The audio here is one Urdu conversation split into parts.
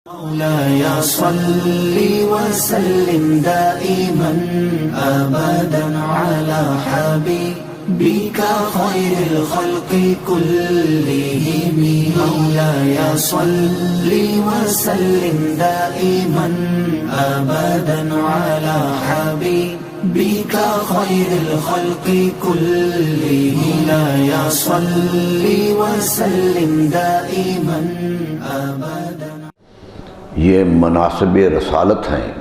مولاي صل وسلم دائما أبدا على حبيبك خير الخلق كلهم. مولاي صل وسلم دائما أبدا على حبيبك خير الخلق كلهم. مولاي صل وسلم دائما أبدا. یہ مناسب رسالت ہیں،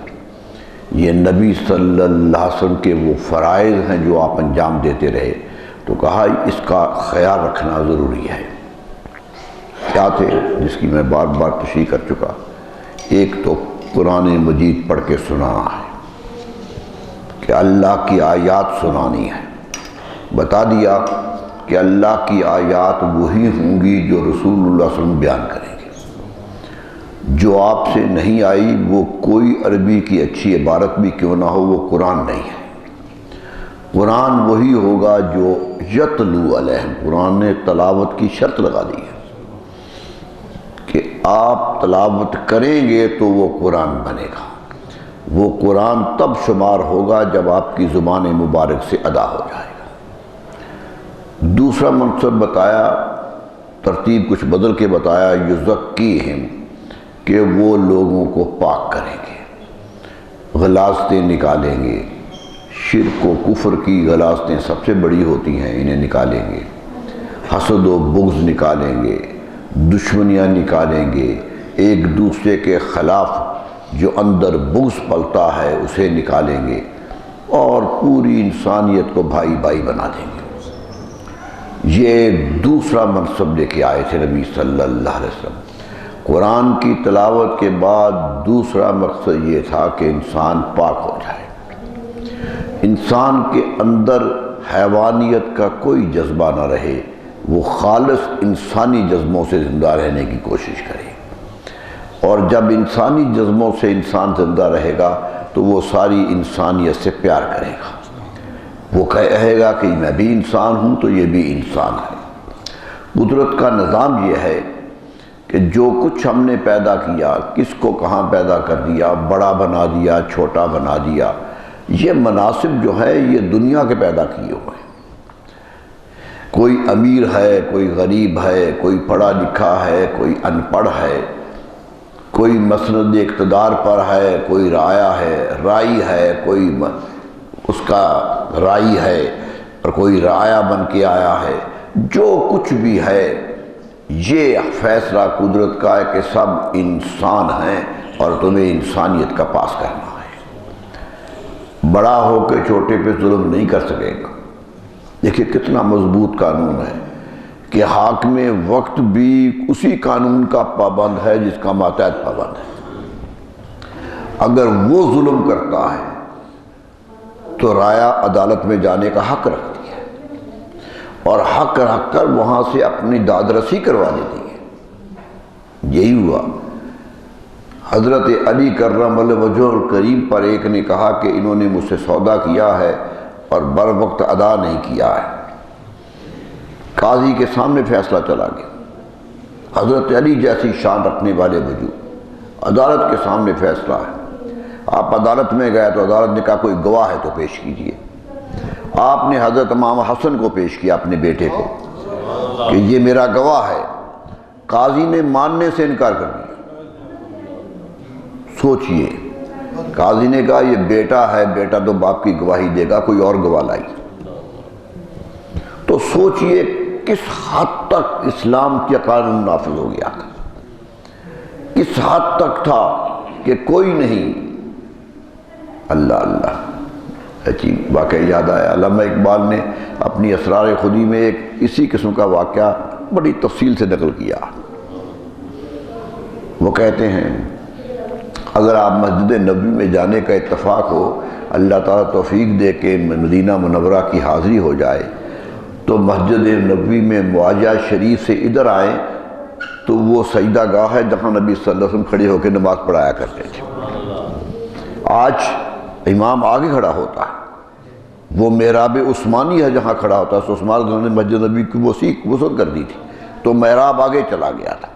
یہ نبی صلی اللہ علیہ وسلم کے وہ فرائض ہیں جو آپ انجام دیتے رہے، تو کہا اس کا خیال رکھنا ضروری ہے۔ کیا تھے جس کی میں بار بار تشریح کر چکا؟ ایک تو قرآن مجید پڑھ کے سنانا ہے کہ اللہ کی آیات سنانی ہے۔ بتا دیا کہ اللہ کی آیات وہی ہوں گی جو رسول اللہ صلی اللہ علیہ وسلم بیان کریں گے، جو آپ سے نہیں آئی وہ کوئی عربی کی اچھی عبارت بھی کیوں نہ ہو، وہ قرآن نہیں ہے۔ قرآن وہی ہوگا جو یتلو علیہم، قرآن نے تلاوت کی شرط لگا دی ہے کہ آپ تلاوت کریں گے تو وہ قرآن بنے گا۔ وہ قرآن تب شمار ہوگا جب آپ کی زبان مبارک سے ادا ہو جائے گا۔ دوسرا منصب بتایا، ترتیب کچھ بدل کے بتایا، یزکیہم، کہ وہ لوگوں کو پاک کریں گے، غلاظتیں نکالیں گے۔ شرک و کفر کی غلاظتیں سب سے بڑی ہوتی ہیں، انہیں نکالیں گے۔ حسد و بغض نکالیں گے، دشمنیاں نکالیں گے، ایک دوسرے کے خلاف جو اندر بغض پلتا ہے اسے نکالیں گے، اور پوری انسانیت کو بھائی بھائی بنا دیں گے۔ یہ دوسرا منصب لے کے آئے تھے نبی صلی اللہ علیہ وسلم۔ قرآن کی تلاوت کے بعد دوسرا مقصد یہ تھا کہ انسان پاک ہو جائے، انسان کے اندر حیوانیت کا کوئی جذبہ نہ رہے، وہ خالص انسانی جذبوں سے زندہ رہنے کی کوشش کرے۔ اور جب انسانی جذبوں سے انسان زندہ رہے گا تو وہ ساری انسانیت سے پیار کرے گا، وہ کہے گا کہ میں بھی انسان ہوں تو یہ بھی انسان ہے۔ قدرت کا نظام یہ ہے کہ جو کچھ ہم نے پیدا کیا، کس کو کہاں پیدا کر دیا، بڑا بنا دیا، چھوٹا بنا دیا، یہ مناسب جو ہے یہ دنیا کے پیدا کیے ہوئے ہیں۔ کوئی امیر ہے، کوئی غریب ہے، کوئی پڑھا لکھا ہے، کوئی ان پڑھ ہے، کوئی مسند اقتدار پر ہے، کوئی رائی ہے، کوئی اس کا رائی ہے اور کوئی رایا بن کے آیا ہے۔ جو کچھ بھی ہے یہ فیصلہ قدرت کا ہے کہ سب انسان ہیں اور تمہیں انسانیت کا پاس کرنا ہے۔ بڑا ہو کے چھوٹے پہ ظلم نہیں کر سکے گا۔ دیکھیں کتنا مضبوط قانون ہے کہ حاکم وقت بھی اسی قانون کا پابند ہے جس کا ماتحت پابند ہے۔ اگر وہ ظلم کرتا ہے تو رایا عدالت میں جانے کا حق رکھتی ہے اور حق رکھ کر وہاں سے اپنی داد رسی کروا دیتی ہے۔ یہی ہوا۔ حضرت علی کرم اللہ وجہ الکریم پر ایک نے کہا کہ انہوں نے مجھ سے سودا کیا ہے اور بر وقت ادا نہیں کیا ہے۔ قاضی کے سامنے فیصلہ چلا گیا، حضرت علی جیسی شان رکھنے والے وجود، عدالت کے سامنے فیصلہ ہے۔ آپ عدالت میں گئے تو عدالت نے کہا کوئی گواہ ہے تو پیش کیجئے۔ آپ نے حضرت امام حسن کو پیش کیا، اپنے بیٹے کو، کہ یہ میرا گواہ ہے۔ قاضی نے ماننے سے انکار کر دیا۔ سوچئے، قاضی نے کہا یہ بیٹا ہے، بیٹا تو باپ کی گواہی دے گا، کوئی اور گواہ لائی۔ تو سوچئے کس حد تک اسلام کا قانون نافذ ہو گیا تھا، کس حد تک تھا کہ کوئی نہیں۔ اللہ اللہ، عجیب واقعہ یاد آیا۔ علامہ اقبال نے اپنی اسرار خودی میں ایک اسی قسم کا واقعہ بڑی تفصیل سے نقل کیا۔ وہ کہتے ہیں اگر آپ مسجد نبوی میں جانے کا اتفاق ہو، اللہ تعالیٰ توفیق دے کہ مدینہ منورہ کی حاضری ہو جائے، تو مسجد نبوی میں معاجہ شریف سے ادھر آئیں تو وہ سجدہ گاہ ہے جہاں نبی صلی اللہ علیہ وسلم کھڑے ہو کے نماز پڑھایا کرتے تھے۔ آج امام آگے کھڑا ہوتا ہے، وہ محراب عثمانی ہے جہاں کھڑا ہوتا ہے، تو عثمان نے مسجد نبی کی وسعت کر دی تھی، تو محراب آگے چلا گیا تھا۔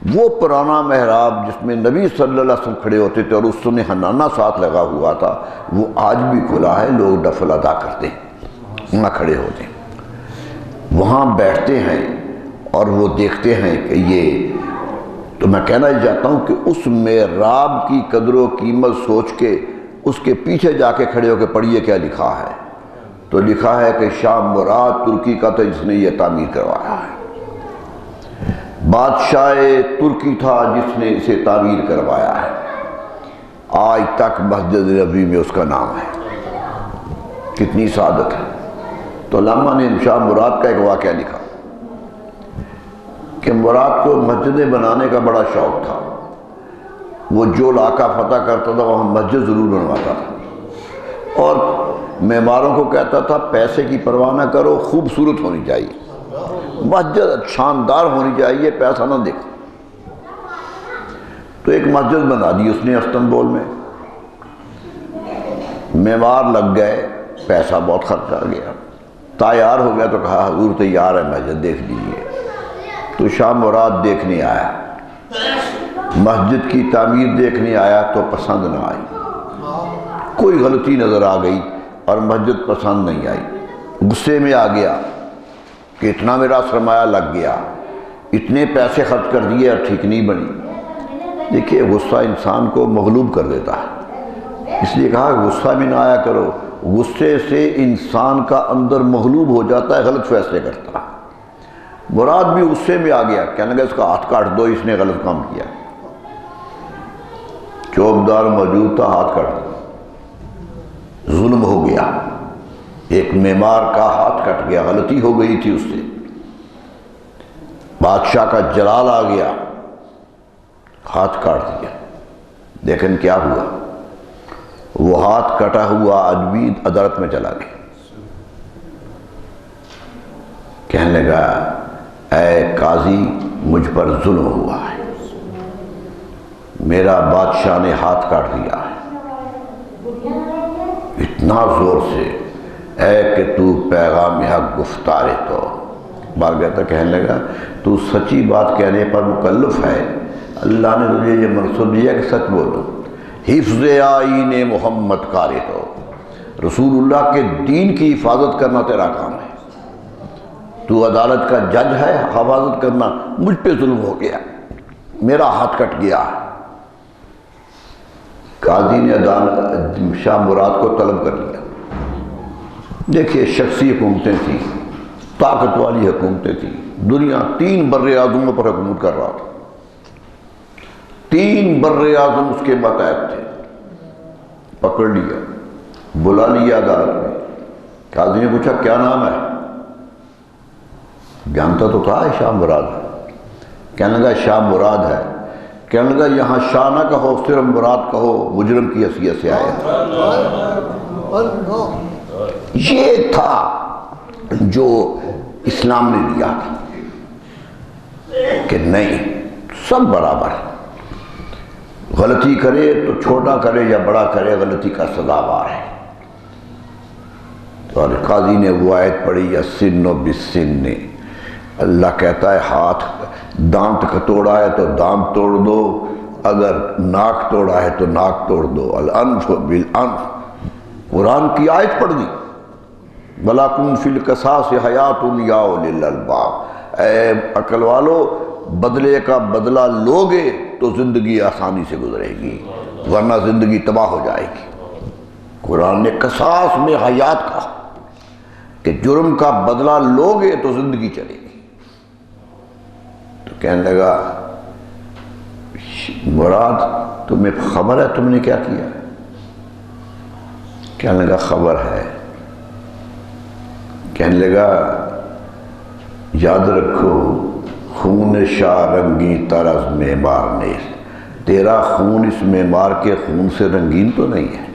وہ پرانا محراب جس میں نبی صلی اللہ علیہ وسلم کھڑے ہوتے تھے اور اس میں حنانہ ساتھ لگا ہوا تھا، وہ آج بھی کھلا ہے، لوگ نفل ادا کرتے ہیں، وہاں کھڑے ہوتے ہیں، وہاں بیٹھتے ہیں اور وہ دیکھتے ہیں کہ یہ، تو میں کہنا چاہتا ہوں کہ اس محراب کی قدر و قیمت سوچ کے اس کے پیچھے جا کے کھڑے ہو کے پڑھیے کیا لکھا ہے۔ تو لکھا ہے کہ شاہ مراد ترکی کا تھا جس نے یہ تعمیر کروایا ہے، بادشاہ ترکی تھا جس نے اسے تعمیر کروایا ہے، آج تک مسجد نبوی میں اس کا نام ہے۔ کتنی سعادت ہے۔ تو علامہ نے شاہ مراد کا ایک واقعہ لکھا کہ مراد کو مسجدیں بنانے کا بڑا شوق تھا، وہ جو علاقہ فتح کرتا تھا وہاں مسجد ضرور بنواتا تھا، اور معماروں کو کہتا تھا پیسے کی پرواہ نہ کرو، خوبصورت ہونی چاہیے، مسجد شاندار ہونی چاہیے، پیسہ نہ دیکھو۔ تو ایک مسجد بنا دی اس نے استنبول میں، معمار لگ گئے، پیسہ بہت خرچ آ گیا، تیار ہو گیا تو کہا حضور تیار ہے مسجد دیکھ لیجیے۔ تو شاہ مراد دیکھنے آیا، مسجد کی تعمیر دیکھنے آیا تو پسند نہ آئی، کوئی غلطی نظر آ گئی اور مسجد پسند نہیں آئی، غصے میں آ گیا کہ اتنا میرا سرمایہ لگ گیا، اتنے پیسے خرچ کر دیے اور ٹھیک نہیں بنی۔ دیکھیے غصہ انسان کو مغلوب کر دیتا ہے، اس لیے کہا غصہ بھی نہ آیا کرو، غصے سے انسان کا اندر مغلوب ہو جاتا ہے، غلط فیصلے کرتا ہے۔ مراد بھی غصے میں آ گیا، کہنے لگا اس کا ہاتھ کاٹ دو، اس نے غلط کام کیا۔ چوبدار موجود تھا، ہاتھ کاٹ دیا، ظلم ہو گیا، ایک معمار کا ہاتھ کٹ گیا، غلطی ہو گئی تھی اس سے، بادشاہ کا جلال آ گیا، ہاتھ کاٹ دیا۔ لیکن کیا ہوا، وہ ہاتھ کٹا ہوا آدمی عدالت میں چلا گیا، کہنے لگا اے قاضی مجھ پر ظلم ہوا ہے، میرا بادشاہ نے ہاتھ کاٹ دیا ہے، اتنا زور سے اے کہ تو پیغام حق گفتار تو بار گیا تھا، کہنے لگا تو سچی بات کہنے پر مکلف ہے، اللہ نے تجھے یہ منصب دیا کہ سچ بولو، حفظ آئین محمد کارے تو، رسول اللہ کے دین کی حفاظت کرنا تیرا کام ہے، تو عدالت کا جج ہے، حفاظت کرنا، مجھ پہ ظلم ہو گیا، میرا ہاتھ کٹ گیا۔ قاضی نے شاہ مراد کو طلب کر لیا۔ دیکھیے شخصی حکومتیں تھیں، طاقت والی حکومتیں تھیں، دنیا 3 بر اعظموں پر حکومت کر رہا تھا، 3 بر اعظم اس کے ماتحت تھے، پکڑ لیا، بلا لیا عدالت میں، قاضی نے پوچھا کیا نام ہے، جانتا تو تھا شاہ مراد ہے، کہنے لگا شاہ مراد ہے، کہنے لگا یہاں شاہ نہ کہو، صرف مراد کہو، مجرم کی حیثیت سے آئے۔ یہ تھا جو اسلام نے دیا تھا کہ نہیں سب برابر ہے، غلطی کرے تو چھوٹا کرے یا بڑا کرے، غلطی کا سزاوار ہے۔ اور قاضی نے وہ آیت پڑھی السن بالسن، اللہ کہتا ہے ہاتھ دانت کا توڑا ہے تو دانت توڑ دو، اگر ناک توڑا ہے تو ناک توڑ دو، الانف بالانف، قرآن کی آیت پڑھ دی، وَلَكُمْ فِي الْقِصَاصِ حَيَاةٌ يَا أُولِي الْأَلْبَابِ، اے عقل والو بدلے کا بدلہ لوگے تو زندگی آسانی سے گزرے گی، ورنہ زندگی تباہ ہو جائے گی۔ قرآن نے قصاص میں حیات کہا کہ جرم کا بدلہ لوگے تو زندگی چلے گی۔ تو کہنے لگا مراد تمہیں خبر ہے تم نے کیا کیا؟ کہنے لگا خبر ہے۔ کہنے لگا یاد رکھو خون شاہ رنگی طرز معمار نیز، تیرا خون اس معمار کے خون سے رنگین تو نہیں ہے،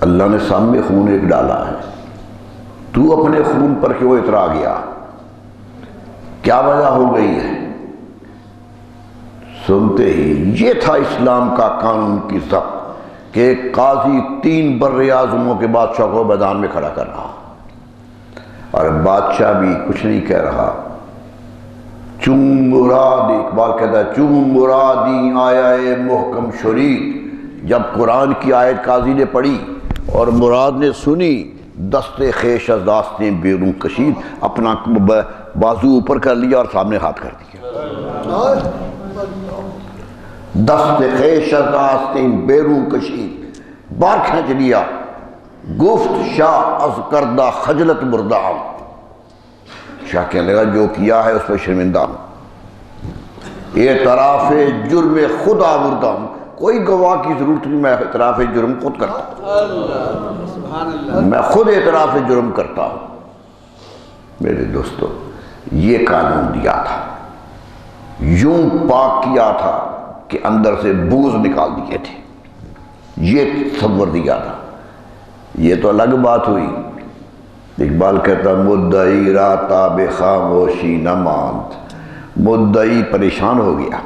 اللہ نے سامنے خون ایک ڈالا ہے، تو اپنے خون پر کیوں اترا گیا، کیا وجہ ہو گئی ہے؟ سنتے ہی یہ تھا اسلام کا قانون کی ضبط کہ ایک قاضی 3 بر اعظموں کے بادشاہ کو میدان میں کھڑا کر رہا، اور بادشاہ بھی کچھ نہیں کہہ رہا، چون مراد، اقبال کہتا ہے چون مرادی آیا اے محکم شرید، جب قرآن کی آیت قاضی نے پڑھی اور مراد نے سنی، دست خیش از داستیں بیرون کشید، اپنا بازو اوپر کر لیا اور سامنے ہاتھ کر دیا، دست خیش از داستیں بیرون کشید، بار کھینچ لیا، گفت شاہ از کردہ خجلت مردہ ہوں، شاہ کہنے لگا جو کیا ہے اس پہ شرمندہ ہوں، اعتراف جرم خود آوردہ ہوں، کوئی گواہ کی ضرورت نہیں، میں اعتراف جرم خود کرتا ہوں، میں خود اعتراف جرم کرتا ہوں۔ میرے دوستو یہ قانون دیا تھا، یوں پاک کیا تھا کہ اندر سے بغض نکال دیے تھے، یہ تصور دیا تھا۔ یہ تو الگ بات ہوئی، اقبال کہتا مدعی را تاب خاموشی نہ ماند، مدعی پریشان ہو گیا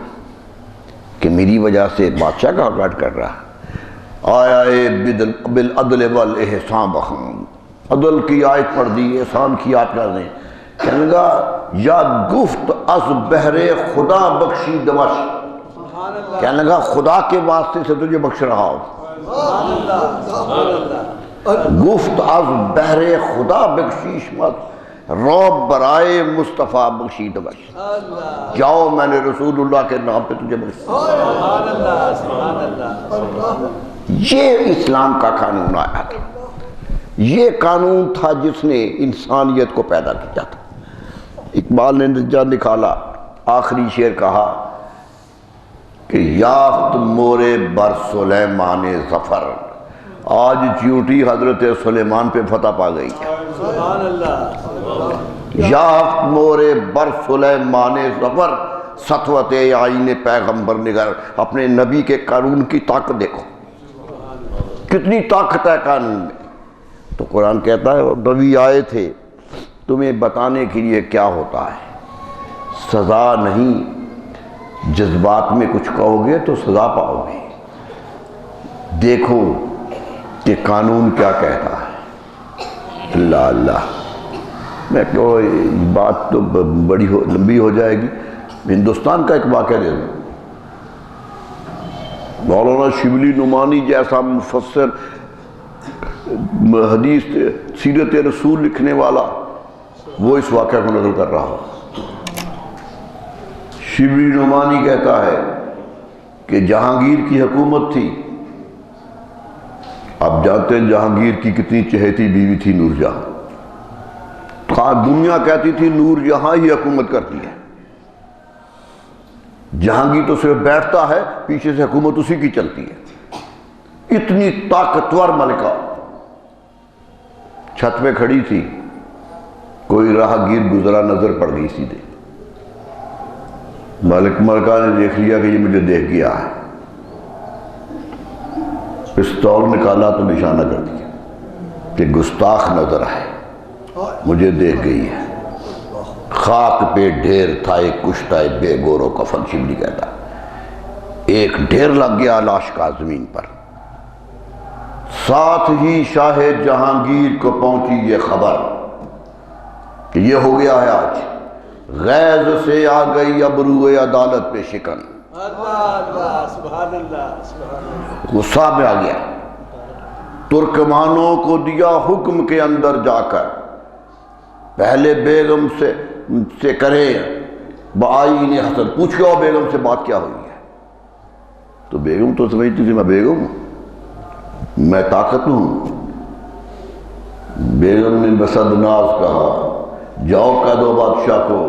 کہ میری وجہ سے بادشاہ کا حکاٹ کر رہا، آیا اے بالعدل والاحسان بخون، عدل کی آیت پڑھ دی، احسان کی آیت کر دیں، کہنے لگا یا گفت از بحر خدا بخشی دمش، کہنے لگا خدا کے واسطے سے تجھے بخش رہا ہوں، گفت از بحر خدا بخشیش مت، روب برائے مصطفیٰ بخشی دمش، جاؤ میں نے رسول اللہ کے نام پہ تجھے بخش۔ یہ اسلام کا قانون آیا تھا، یہ قانون تھا جس نے انسانیت کو پیدا کیا تھا۔ اقبال نے نتیجہ نکالا، آخری شعر کہا کہ یافت مورے بر سلیمان ظفر، آج چیوٹی حضرت سلیمان پہ فتح پا گئی ہے، یافت مورے بر سلیمان ظفر، سطوت آئین پیغمبر نگر، اپنے نبی کے قانون کی طاقت دیکھو، کتنی طاقت ہے قانون میں۔ تو قرآن کہتا ہے نبی آئے تھے تمہیں بتانے کے لیے کیا ہوتا ہے، سزا نہیں، جذبات میں کچھ کہو گے تو سزا پاؤ گے، دیکھو کہ قانون کیا کہتا ہے۔ اللہ اللہ، میں بات تو بڑی لمبی ہو جائے گی، ہندوستان کا ایک واقعہ دے دوں۔ مولانا شبلی نعمانی جیسا مفسر، حدیث سیرت رسول لکھنے والا، وہ اس واقعہ کو نقل کر رہا ہوں۔ شبلی نعمانی کہتا ہے کہ جہانگیر کی حکومت تھی، آپ جانتے ہیں جہانگیر کی کتنی چہیتی بیوی تھی نور جہاں، دنیا کہتی تھی نور جہاں ہی حکومت کرتی ہے، جہانگیر تو صرف بیٹھتا ہے، پیچھے سے حکومت اسی کی چلتی ہے، اتنی طاقتور ملکہ چھت پہ کھڑی تھی، کوئی راہگیر گزرا نظر پڑ گئی سیدھے، ملکہ نے دیکھ لیا کہ یہ مجھے دیکھ گیا ہے، پستول نکالا تو نشانہ کر دیا کہ گستاخ نظر ہے، مجھے دیکھ گئی ہے، خاک پہ ڈھیر تھا ایک کشتہ بے گور و کفن، شبلی کہتا ایک ڈھیر لگ گیا لاش کا زمین پر، ساتھ ہی شاہ جہانگیر کو پہنچی یہ خبر کہ یہ ہو گیا ہے آج، غیظ سے آ گئی ابرو عدالت پہ شکن، غصہ میں آ گیا، ترکمانوں کو دیا حکم کے اندر جا کر پہلے بیگم سے کرے بآئین حسن، پوچھو بیگم سے بات کیا ہوئی ہے، تو بیگم تو سمجھتی تھی میں بیگم ہوں، میں طاقت ہوں، بیگم نے بسد ناز کہا جاؤ کہہ دو بادشاہ کو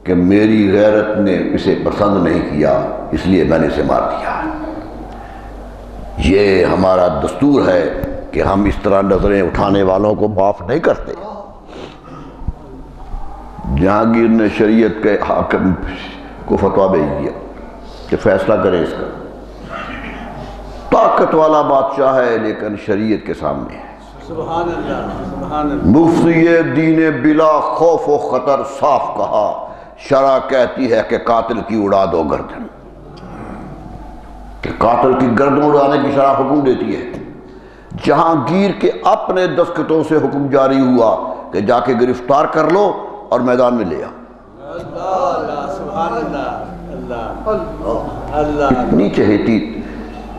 کہ میری غیرت نے اسے پسند نہیں کیا، اس لیے میں نے اسے مار دیا۔ یہ ہمارا دستور ہے کہ ہم اس طرح نظریں اٹھانے والوں کو معاف نہیں کرتے۔ جہانگیر نے شریعت کے حاکم کو فتویٰ بھیج دیا کہ فیصلہ کرے اس کا، طاقت والا بادشاہ ہے لیکن شریعت کے سامنے ہے، سبحان اللہ سبحان اللہ۔ مفتی دین بلا خوف و خطر صاف کہا، شرع کہتی ہے کہ قاتل کی اڑا دو گردن، کہ قاتل کی گردن اڑانے کی شرع حکم دیتی ہے۔ جہانگیر کے اپنے دستخطوں سے حکم جاری ہوا کہ جا کے گرفتار کر لو اور میدان میں لے آؤ۔ اللہ اتنی چہیتی،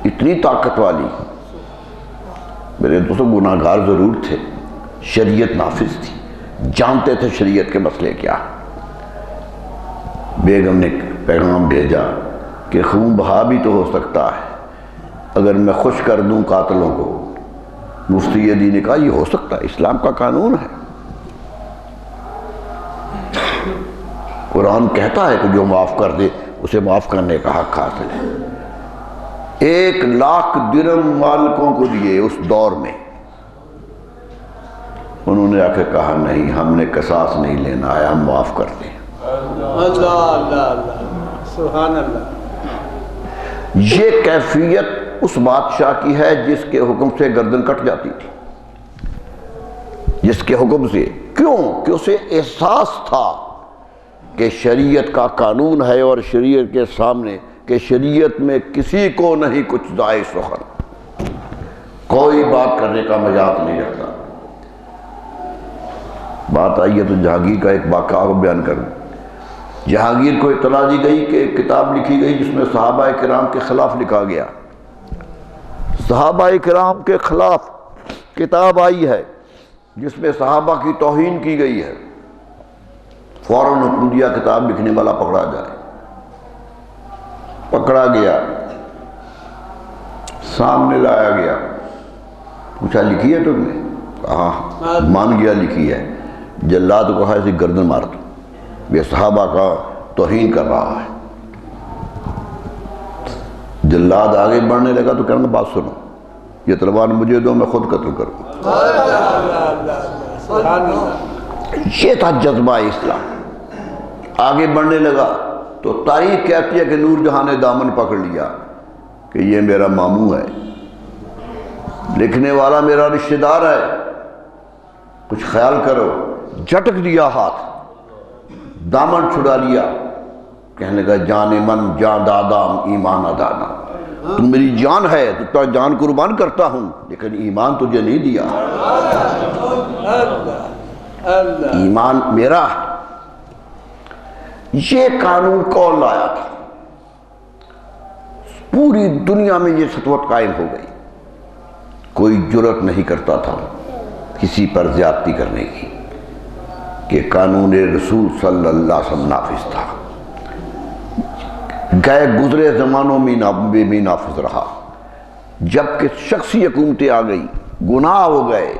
اتنی طاقت والی۔ میرے دوستوں گناہ گار ضرور تھے، شریعت نافذ تھی، جانتے تھے شریعت کے مسئلے کیا۔ بیگم نے پیغام بھیجا کہ خون بہا بھی تو ہو سکتا ہے اگر میں خوش کر دوں قاتلوں کو۔ مفتی علی نے کہا یہ ہو سکتا ہے، اسلام کا قانون ہے، قرآن کہتا ہے کہ جو معاف کر دے اسے معاف کرنے کا حق حاصل ہے۔ 1,00,000 درہم مالکوں کو دیے اس دور میں۔ انہوں نے آ کے کہا نہیں، ہم نے قصاص نہیں لینا ہے، ہم معاف کر دیں۔ اللہ اللہ اللہ سبحان اللہ۔ یہ کیفیت اس بادشاہ کی ہے جس کے حکم سے گردن کٹ جاتی تھی، جس کے حکم سے۔ کیوں؟ کہ اسے احساس تھا کہ شریعت کا قانون ہے اور شریعت کے سامنے کہ شریعت میں کسی کو نہیں کچھ دائیں سخن، کوئی بات کرنے کا مجاز نہیں رکھتا۔ بات آئی ہے تو جہانگیر کا ایک واقعہ کو بیان کروں۔ جہانگیر کو اطلاع دی گئی کہ ایک کتاب لکھی گئی جس میں صحابہ کرام کے خلاف لکھا گیا، صحابہ کرام کے خلاف کتاب آئی ہے جس میں صحابہ کی توہین کی گئی ہے۔ فوراً حکم دیا کتاب لکھنے والا پکڑا جائے۔ پکڑا گیا، سامنے لایا گیا، پوچھا لکھی ہے تم نے؟ کہا مان گیا لکھی ہے۔ جلاد کو کہا اسے گردن مار دو، یہ صحابہ کا توہین کر رہا ہے۔ جلاد آگے بڑھنے لگا تو کہنے بات سنو، یہ تلوار مجھے دو، میں خود قتل کروں۔ یہ تھا جذبہ اسلام۔ آگے بڑھنے لگا تو تاریخ کہتی ہے کہ نور جہاں نے دامن پکڑ لیا کہ یہ میرا ماموں ہے، لکھنے والا میرا رشتہ دار ہے، کچھ خیال کرو۔ جھٹک دیا ہاتھ، دامن چھڑا لیا، کہنے لگا جان من جان دادام ایمان ادانا، تم میری جان ہے تو تجھے جان قربان کرتا ہوں، لیکن ایمان تجھے نہیں دیا، ایمان میرا ہے۔ یہ قانون کون لایا تھا؟ پوری دنیا میں یہ سطوت قائم ہو گئی، کوئی جرأت نہیں کرتا تھا کسی پر زیادتی کرنے کی، کہ قانون رسول صلی اللہ علیہ وسلم نافذ تھا، گئے گزرے زمانوں میں بھی نافذ رہا۔ جب کہ شخصی حکومتیں آ گئی، گناہ ہو گئے،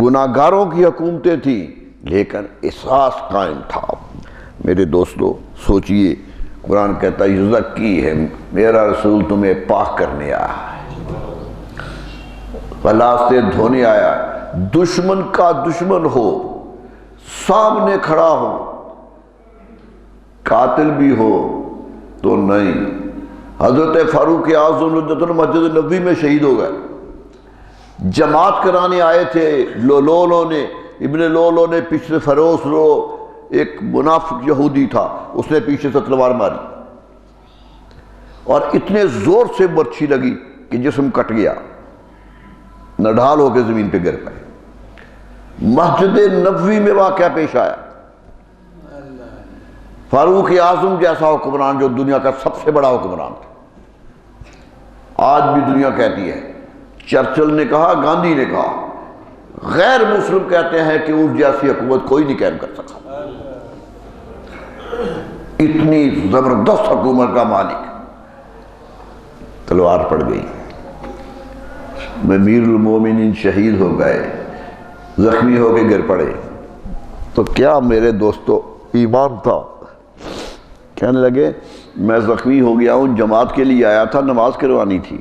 گناہ گاروں کی حکومتیں تھیں، لیکن احساس قائم تھا۔ میرے دوستو سوچئے، قرآن کہتا ہے یزکی ہے، میرا رسول تمہیں پاک کرنے آیا ہے، غلاظ سے دھونے آیا ہے۔ دشمن کا دشمن ہو، سامنے کھڑا ہو، قاتل بھی ہو تو نہیں۔ حضرت فاروق اعظم رضی اللہ عنہ مسجد نبوی میں شہید ہو گئے، جماعت کرانے آئے تھے لولو نے، ابن لولو نے پیچھے فروس رو، ایک منافق یہودی تھا، اس نے پیچھے سے تلوار ماری اور اتنے زور سے برچھی لگی کہ جسم کٹ گیا، نڈھال ہو کے زمین پہ گر پائے۔ مسجد نبوی میں واقعہ پیش آیا۔ فاروق اعظم جیسا حکمران جو دنیا کا سب سے بڑا حکمران تھا، آج بھی دنیا کہتی ہے، چرچل نے کہا، گاندھی نے کہا، غیر مسلم کہتے ہیں کہ اس جیسی حکومت کوئی نہیں قائم کر سکا۔ اتنی زبردست حکومت کا مالک، تلوار پڑ گئی، امیر المومنین شہید ہو گئے، زخمی ہو کے گر پڑے۔ تو کیا میرے دوستو ایمان تھا؟ کہنے لگے میں زخمی ہو گیا ہوں، جماعت کے لیے آیا تھا، نماز کروانی تھی،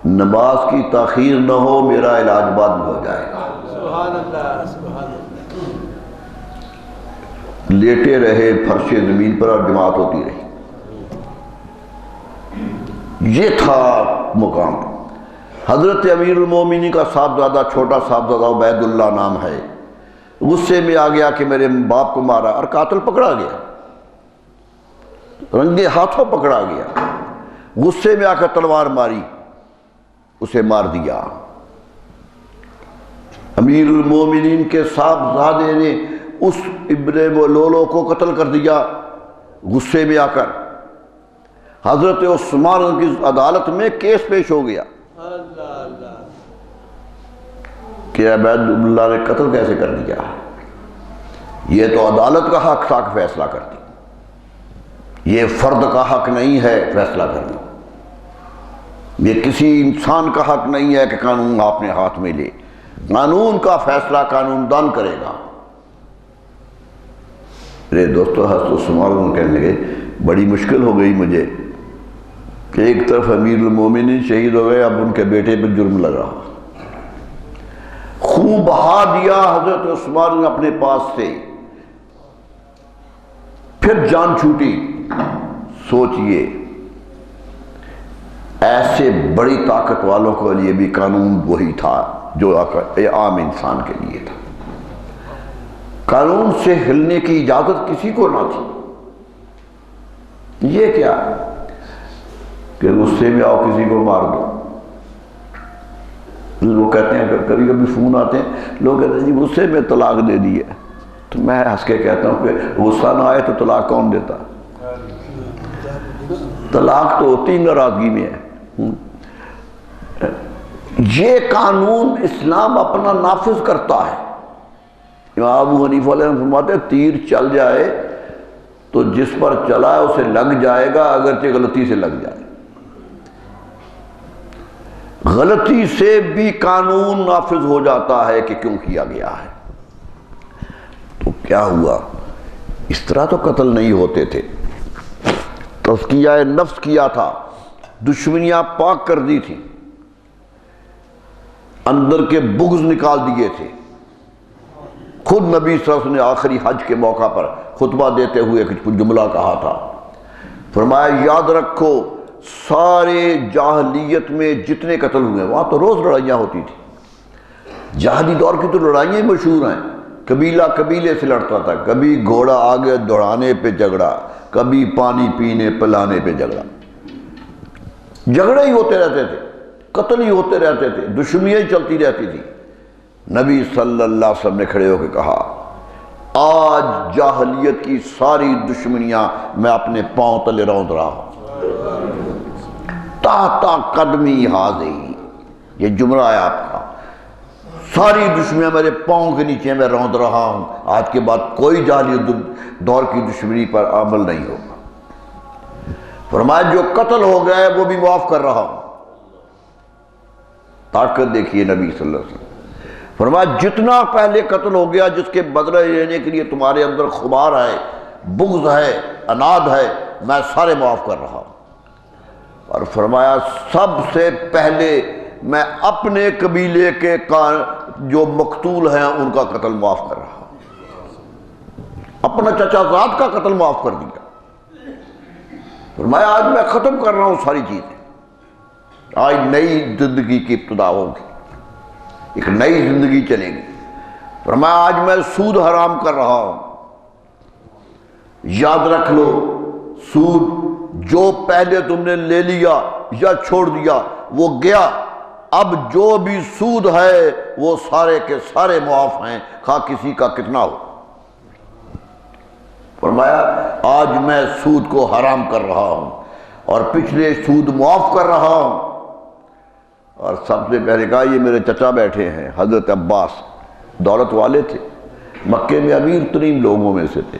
نماز کی تاخیر نہ ہو، میرا علاج بعد میں ہو جائے گا۔ سبحان اللہ سبحان اللہ۔ لیٹے رہے فرش زمین پر اور جماعت ہوتی رہی۔ یہ تھا مقام۔ حضرت امیر المومنین کا صاحبزادہ، چھوٹا صاحبزادہ عبید اللہ نام ہے، غصے میں آ گیا کہ میرے باپ کو مارا، اور قاتل پکڑا گیا، رنگے ہاتھوں پکڑا گیا، غصے میں آ کر تلوار ماری، اسے مار دیا۔ امیر المومنین کے صاحبزادے نے اس ابن لولو کو قتل کر دیا، غصے میں آ کر حضرت عثمان کی عدالت میں کیس پیش ہو گیا اللہ اللہ کہ عبید اللہ نے قتل کیسے کر دیا، یہ تو عدالت کا حق تھا کہ فیصلہ کرتی، یہ فرد کا حق نہیں ہے فیصلہ کرنا، یہ کسی انسان کا حق نہیں ہے کہ قانون اپنے ہاتھ میں لے، قانون کا فیصلہ قانون دان کرے گا۔ میرے دوستو حضرت عثمان کہنے لگے بڑی مشکل ہو گئی مجھے کہ ایک طرف امیر المومنین شہید ہو گئے، اب ان کے بیٹے پہ جرم لگ رہا، خون بہا دیا حضرت عثمان نے اپنے پاس سے، پھر جان چھوٹی۔ سوچئے ایسے بڑی طاقت والوں کے لیے بھی قانون وہی تھا جو عام انسان کے لیے تھا، قانون سے ہلنے کی اجازت کسی کو نہ تھی۔ یہ کیا کہ غصے میں آؤ کسی کو مار دو؟ وہ کہتے ہیں کبھی کبھی فون آتے ہیں، لوگ کہتے ہیں جی غصے میں طلاق دے دی ہے، تو میں ہنس کے کہتا ہوں کہ غصہ نہ آئے تو طلاق کون دیتا؟ طلاق تو ہوتی ناراضگی میں ہے۔ یہ قانون اسلام اپنا نافذ کرتا ہے۔ امام ابو حنیفہ علیہ السلام فرماتے ہیں تیر چل جائے تو جس پر چلا ہے اسے لگ جائے گا، اگرچہ غلطی سے لگ جائے۔ غلطی سے بھی قانون نافذ ہو جاتا ہے کہ کیوں کیا گیا ہے۔ تو کیا ہوا؟ اس طرح تو قتل نہیں ہوتے تھے، تزکیہ نفس کیا تھا، دشمنیاں پاک کر دی تھی، اندر کے بغض نکال دیے تھے۔ خود نبی صلی اللہ علیہ وسلم نے آخری حج کے موقع پر خطبہ دیتے ہوئے کچھ جملہ کہا تھا، فرمایا یاد رکھو سارے جاہلیت میں جتنے قتل ہوئے، وہاں تو روز لڑائیاں ہوتی تھی، جاہلی دور کی تو لڑائیاں مشہور ہیں، قبیلہ قبیلے سے لڑتا تھا، کبھی گھوڑا آگے دوڑانے پہ جھگڑا، کبھی پانی پینے پلانے پہ جھگڑا، جھگڑے ہی ہوتے رہتے تھے، قتل ہی ہوتے رہتے تھے، دشمنیاں ہی چلتی رہتی تھی۔ نبی صلی اللہ علیہ وسلم نے کھڑے ہو کے کہا آج جاہلیت کی ساری دشمنیاں میں اپنے پاؤں تلے روند رہا ہوں، تحتا قدمی حاضی، یہ جملہ ہے آپ کا، ساری دشمنیاں میرے پاؤں کے نیچے میں روند رہا ہوں، آج کے بعد کوئی جاہلیت دور کی دشمنی پر عمل نہیں ہوگا۔ فرمایا جو قتل ہو گئے وہ بھی معاف کر رہا ہوں۔ طاقت دیکھیے نبی صلی اللہ علیہ وسلم، فرمایا جتنا پہلے قتل ہو گیا جس کے بدلہ لینے کے لیے تمہارے اندر خمار ہے، بغض ہے، اناد ہے، میں سارے معاف کر رہا ہوں۔ اور فرمایا سب سے پہلے میں اپنے قبیلے کے جو مقتول ہیں ان کا قتل معاف کر رہا ہوں، اپنا چچا زاد کا قتل معاف کر دیا۔ فرمایا آج میں ختم کر رہا ہوں ساری چیزیں، آج نئی زندگی کی ابتدا ہوگی، ایک نئی زندگی چلے گی۔ فرمایا آج میں سود حرام کر رہا ہوں، یاد رکھ لو سود جو پہلے تم نے لے لیا یا چھوڑ دیا وہ گیا، اب جو بھی سود ہے وہ سارے کے سارے معاف ہیں، خواہ کسی کا کتنا ہو۔ فرمایا آج میں سود کو حرام کر رہا ہوں اور پچھلے سود معاف کر رہا ہوں۔ اور سب سے پہلے کہا یہ میرے چچا بیٹھے ہیں حضرت عباس، دولت والے تھے، مکے میں امیر ترین لوگوں میں سے تھے،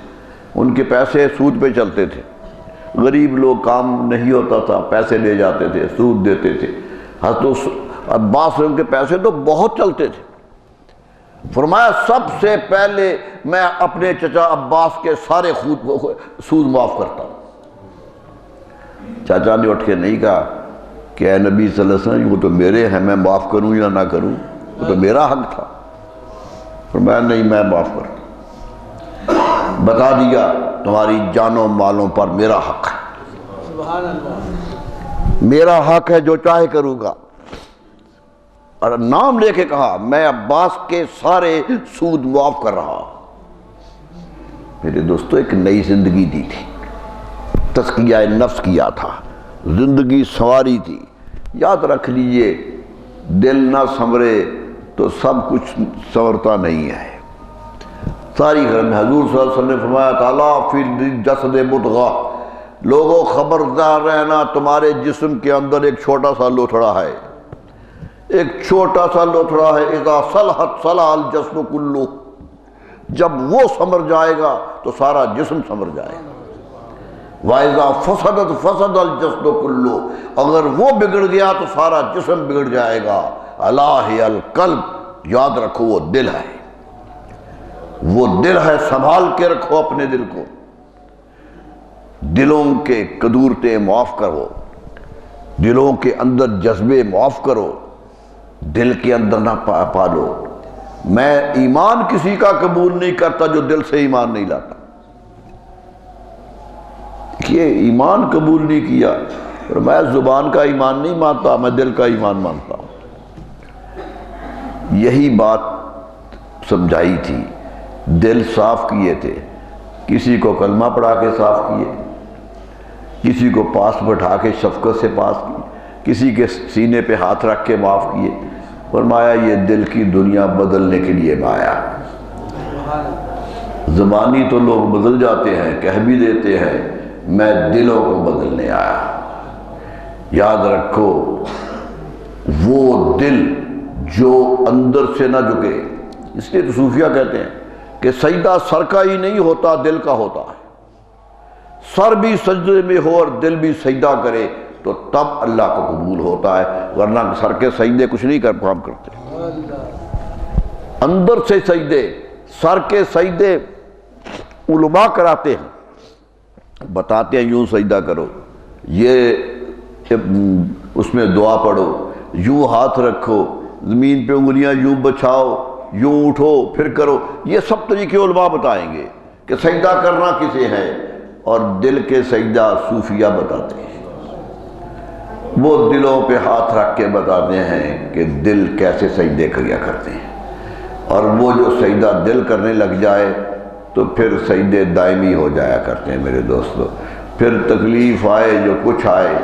ان کے پیسے سود پہ چلتے تھے، غریب لوگ کام نہیں ہوتا تھا پیسے لے جاتے تھے سود دیتے تھے، حضرت عباس ان کے پیسے تو بہت چلتے تھے۔ فرمایا سب سے پہلے میں اپنے چچا عباس کے سارے سود معاف کرتا ہوں۔ چاچا نے اٹھ کے نہیں کہا کہ اے نبی صلی اللہ علیہ وسلم وہ تو میرے ہیں، میں معاف کروں یا نہ کروں، وہ تو میرا حق تھا۔ فرمایا نہیں میں معاف کرتا، بتا دیا تمہاری جانوں مالوں پر میرا حق ہے، سبحان اللہ، میرا حق ہے جو چاہے کروں گا۔ اور نام لے کے کہا میں عباس کے سارے سود معاف کر رہا ہوں۔ میرے دوستو ایک نئی زندگی دی تھی، تزکیہ نفس کیا تھا، زندگی سنواری تھی۔ یاد رکھ لیجئے دل نہ سنورے تو سب کچھ سنورتا نہیں ہے، ساری گھر میں حضور صلی اللہ علیہ وسلم نے فرمایا تعالیٰ فی جسد مدغہ، لوگوں خبردار رہنا تمہارے جسم کے اندر ایک چھوٹا سا لوتھڑا ہے، ایک چھوٹا سا لوتھڑا ہے، اذا صلحت صلح الجسم کلو، جب وہ سمر جائے گا تو سارا جسم سمر جائے گا، وَإِذَا فَسَدَتْ فَسَدَ الْجَسْدُ كُلُّهُ، اگر وہ بگڑ گیا تو سارا جسم بگڑ جائے گا۔ اَلَا هِيَ الْقَلْبُ، یاد رکھو وہ دل ہے، وہ دل ہے، سنبھال کے رکھو اپنے دل کو، دلوں کے قدورتیں معاف کرو، دلوں کے اندر جذبے معاف کرو، دل کے اندر نہ پالو۔ میں ایمان کسی کا قبول نہیں کرتا جو دل سے ایمان نہیں لاتا، کہ ایمان قبول نہیں کیا، اور میں زبان کا ایمان نہیں مانتا، میں دل کا ایمان مانتا ہوں۔ یہی بات سمجھائی تھی، دل صاف کیے تھے، کسی کو کلمہ پڑھا کے صاف کیے، کسی کو پاس بٹھا کے شفقت سے پاس کیے، کسی کے سینے پہ ہاتھ رکھ کے معاف کیے۔ فرمایا یہ دل کی دنیا بدلنے کے لیے آیا۔ زبانی تو لوگ بدل جاتے ہیں، کہہ بھی دیتے ہیں، میں دلوں کو بدلنے آیا۔ یاد رکھو وہ دل جو اندر سے نہ جھکے، اس لیے تو صوفیہ کہتے ہیں کہ سجدہ سر کا ہی نہیں ہوتا، دل کا ہوتا ہے۔ سر بھی سجدے میں ہو اور دل بھی سجدہ کرے تو تب اللہ کو قبول ہوتا ہے، ورنہ سر کے سجدے کچھ نہیں کام کرتے۔ اندر سے سجدے، سر کے سجدے علماء کراتے ہیں، بتاتے ہیں یوں سجدہ کرو، یہ اس میں دعا پڑھو، یوں ہاتھ رکھو، زمین پہ انگلیاں یوں بچھاؤ، یوں اٹھو پھر کرو، یہ سب طریقے علماء بتائیں گے کہ سجدہ کرنا کسے ہے، اور دل کے سجدہ صوفیہ بتاتے ہیں۔ وہ دلوں پہ ہاتھ رکھ کے بتاتے ہیں کہ دل کیسے سجدے کیا کرتے ہیں، اور وہ جو سجدہ دل کرنے لگ جائے تو پھر سجدے دائمی ہو جایا کرتے ہیں میرے دوستو۔ پھر تکلیف آئے جو کچھ آئے،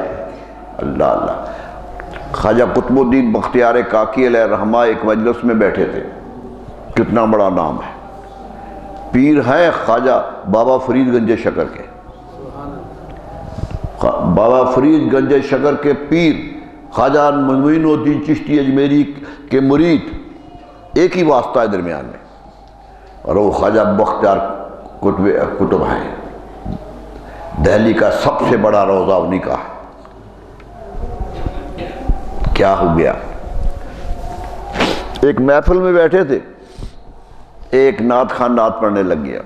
اللہ اللہ۔ خواجہ قطب الدین بختیار کاکی علیہ الرحمہ ایک مجلس میں بیٹھے تھے، کتنا بڑا نام ہے، پیر ہیں خواجہ بابا فرید گنج شکر کے، بابا فرید گنج شکر کے پیر خواجہ معین الدین چشتی اجمیری کے مرید، ایک ہی واسطہ ہے درمیان میں، اور وہ خواجہ بختیار قطب ہیں۔ دہلی کا سب سے بڑا روضہ انہی کا ہے۔ کیا ہو گیا، ایک محفل میں بیٹھے تھے، ایک نعت خان نعت پڑھنے لگ گیا،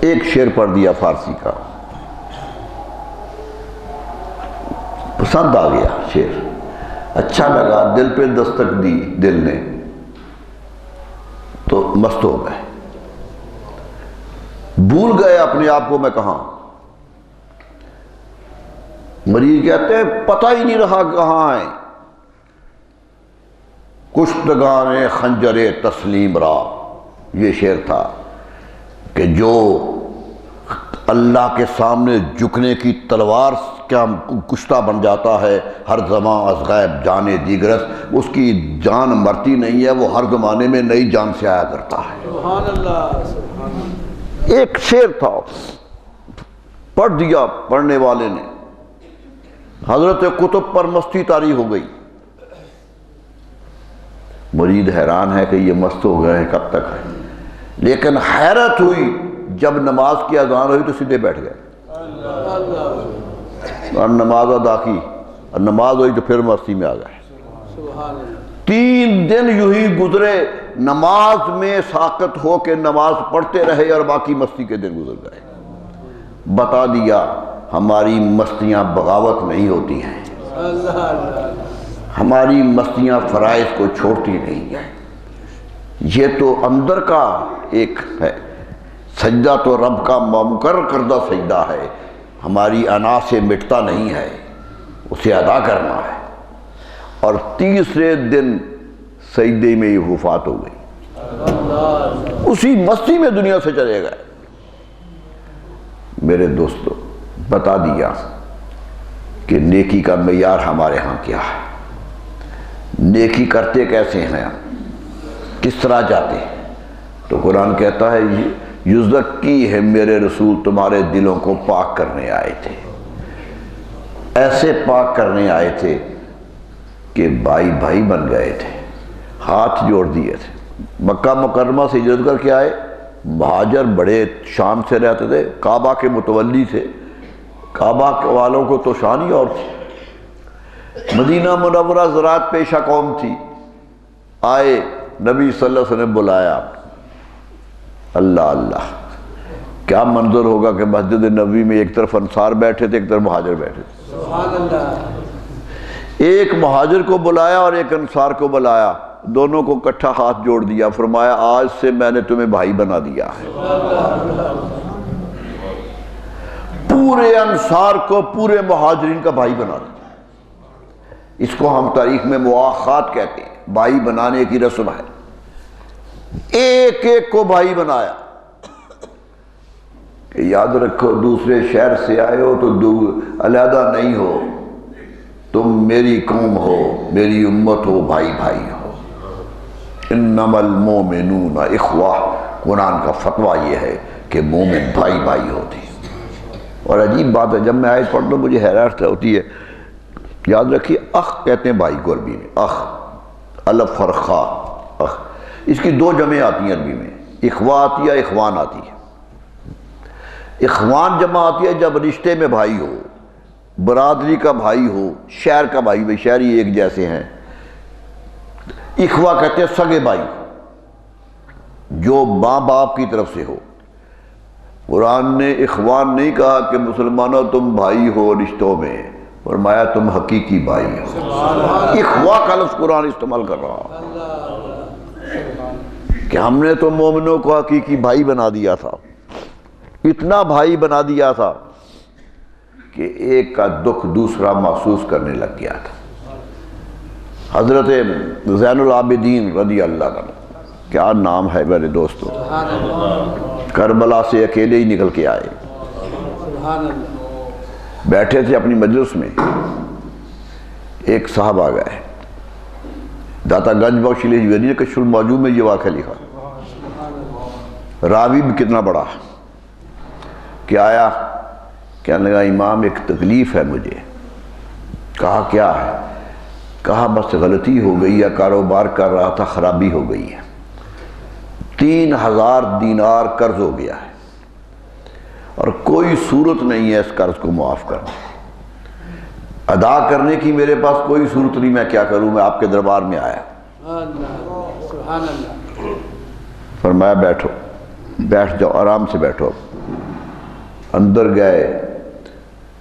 ایک شعر پڑھ دیا فارسی کا، پسند آ گیا شعر، اچھا لگا، دل پہ دستک دی دل نے، تو مست ہو گئے، بھول گئے اپنے آپ کو میں کہاں۔ مریض کہتے ہیں پتہ ہی نہیں رہا کہاں ہیں، کشتگان خنجر تسلیم را، یہ شعر تھا کہ جو اللہ کے سامنے جھکنے کی تلوار کیا کشتہ بن جاتا ہے، ہر زمان از غیب جانے دیگرس، اس کی جان مرتی نہیں ہے، وہ ہر زمانے میں نئی جان سے آیا کرتا ہے۔ سبحان اللہ، سبحان اللہ۔ ایک شعر تھا، پڑھ دیا پڑھنے والے نے، حضرت قطب پر مستی طاری ہو گئی۔ مرید حیران ہے کہ یہ مست ہو گئے ہیں کب تک ہے، لیکن حیرت ہوئی جب نماز کی اذان ہوئی تو سیدھے بیٹھ گئے، اور نماز ادا کی، اور نماز ہوئی تو پھر مستی میں آ گئے۔ 3 دن یوں ہی گزرے، نماز میں ساقط ہو کے نماز پڑھتے رہے اور باقی مستی کے دن گزر گئے۔ بتا دیا ہماری مستیاں بغاوت نہیں ہوتی ہیں، ہماری مستیاں فرائض کو چھوڑتی نہیں ہیں، یہ تو اندر کا ایک ہے، سجدہ تو رب کا مقرر کردہ سجدہ ہے، ہماری انا سے مٹتا نہیں ہے، اسے ادا کرنا ہے۔ اور تیسرے دن سجدے میں ہی وفات ہو گئی، اسی مستی میں دنیا سے چلے گئے۔ میرے دوستو بتا دیا کہ نیکی کا معیار ہمارے ہاں کیا ہے، نیکی کرتے کیسے ہیں، کس طرح جاتے ہیں؟ تو قرآن کہتا ہے یزکی ہے میرے رسول تمہارے دلوں کو پاک کرنے آئے تھے، ایسے پاک کرنے آئے تھے کہ بھائی بھائی بن گئے تھے، ہاتھ جوڑ دیے تھے۔ مکہ مکرمہ سے ہجرت کر کے آئے، مہاجر بڑے شان سے رہتے تھے، کعبہ کے متولی تھے، کعبہ والوں کو تو شان ہی اور تھی۔ مدینہ منورہ زراعت پیشہ قوم تھی، آئے نبی صلی اللہ علیہ وسلم بلایا، اللہ اللہ کیا منظر ہوگا کہ مسجد نبوی میں ایک طرف انصار بیٹھے تھے، ایک طرف مہاجر بیٹھے تھے۔ سبحان اللہ۔ ایک مہاجر کو بلایا اور ایک انصار کو بلایا، دونوں کو اکٹھا ہاتھ جوڑ دیا، فرمایا آج سے میں نے تمہیں بھائی بنا دیا ہے۔ پورے انصار کو پورے مہاجرین کا بھائی بنا دیا۔ اس کو ہم تاریخ میں مواخات کہتے ہیں، بھائی بنانے کی رسم ہے۔ ایک ایک کو بھائی بنایا کہ یاد رکھو دوسرے شہر سے آئے ہو تو علیحدہ نہیں ہو، تم میری قوم ہو، میری امت ہو، بھائی بھائی ہو۔ انما المومنون اخوہ، قرآن کا فتویٰ یہ ہے کہ مومن بھائی بھائی ہوتے ہیں۔ اور عجیب بات ہے، جب میں آیت پڑھتا ہوں مجھے حیرت ہوتی ہے۔ یاد رکھیے اخ کہتے ہیں بھائی کو عربی میں، اخ الف فرخا، اخ اس کی دو جمع آتی ہیں عربی میں، اخوہ آتی ہے، اخوان آتی ہے۔ اخوان جمع آتی ہے جب رشتے میں بھائی ہو، برادری کا بھائی ہو، شہر کا بھائی، بھائی شہری ایک جیسے ہیں۔ اخوہ کہتے ہیں سگے بھائی جو ماں باپ کی طرف سے ہو۔ قرآن نے اخوان نہیں کہا کہ مسلمانوں تم بھائی ہو رشتوں میں، فرمایا تم حقیقی بھائی ہو۔ اخوہ کا لفظ قرآن استعمال کر رہا کہ ہم نے تو مومنوں کو حقیقی بھائی بنا دیا تھا، اتنا بھائی بنا دیا تھا کہ ایک کا دکھ دوسرا محسوس کرنے لگ گیا تھا۔ حضرت زین العابدین رضی اللہ عنہ، کیا نام ہے میرے دوستو، کربلا سے اکیلے ہی نکل کے آئے، بیٹھے تھے اپنی مجلس میں، ایک صاحب آ گئے، داتا گنج بخش نے کشف الموضوع میں یہ واقعہ لکھا، راوی بھی کتنا بڑا کہ آیا، کہنے لگا امام ایک تکلیف ہے مجھے۔ کہا کیا ہے؟ کہا بس غلطی ہو گئی ہے، کاروبار کر رہا تھا خرابی ہو گئی ہے، 3000 دینار قرض ہو گیا ہے اور کوئی صورت نہیں ہے اس قرض کو معاف کرنے، ادا کرنے کی میرے پاس کوئی صورت نہیں، میں کیا کروں؟ میں آپ کے دربار میں آیا۔ سبحان اللہ۔ فرمایا بیٹھو، بیٹھ جاؤ، آرام سے بیٹھو۔ اندر گئے،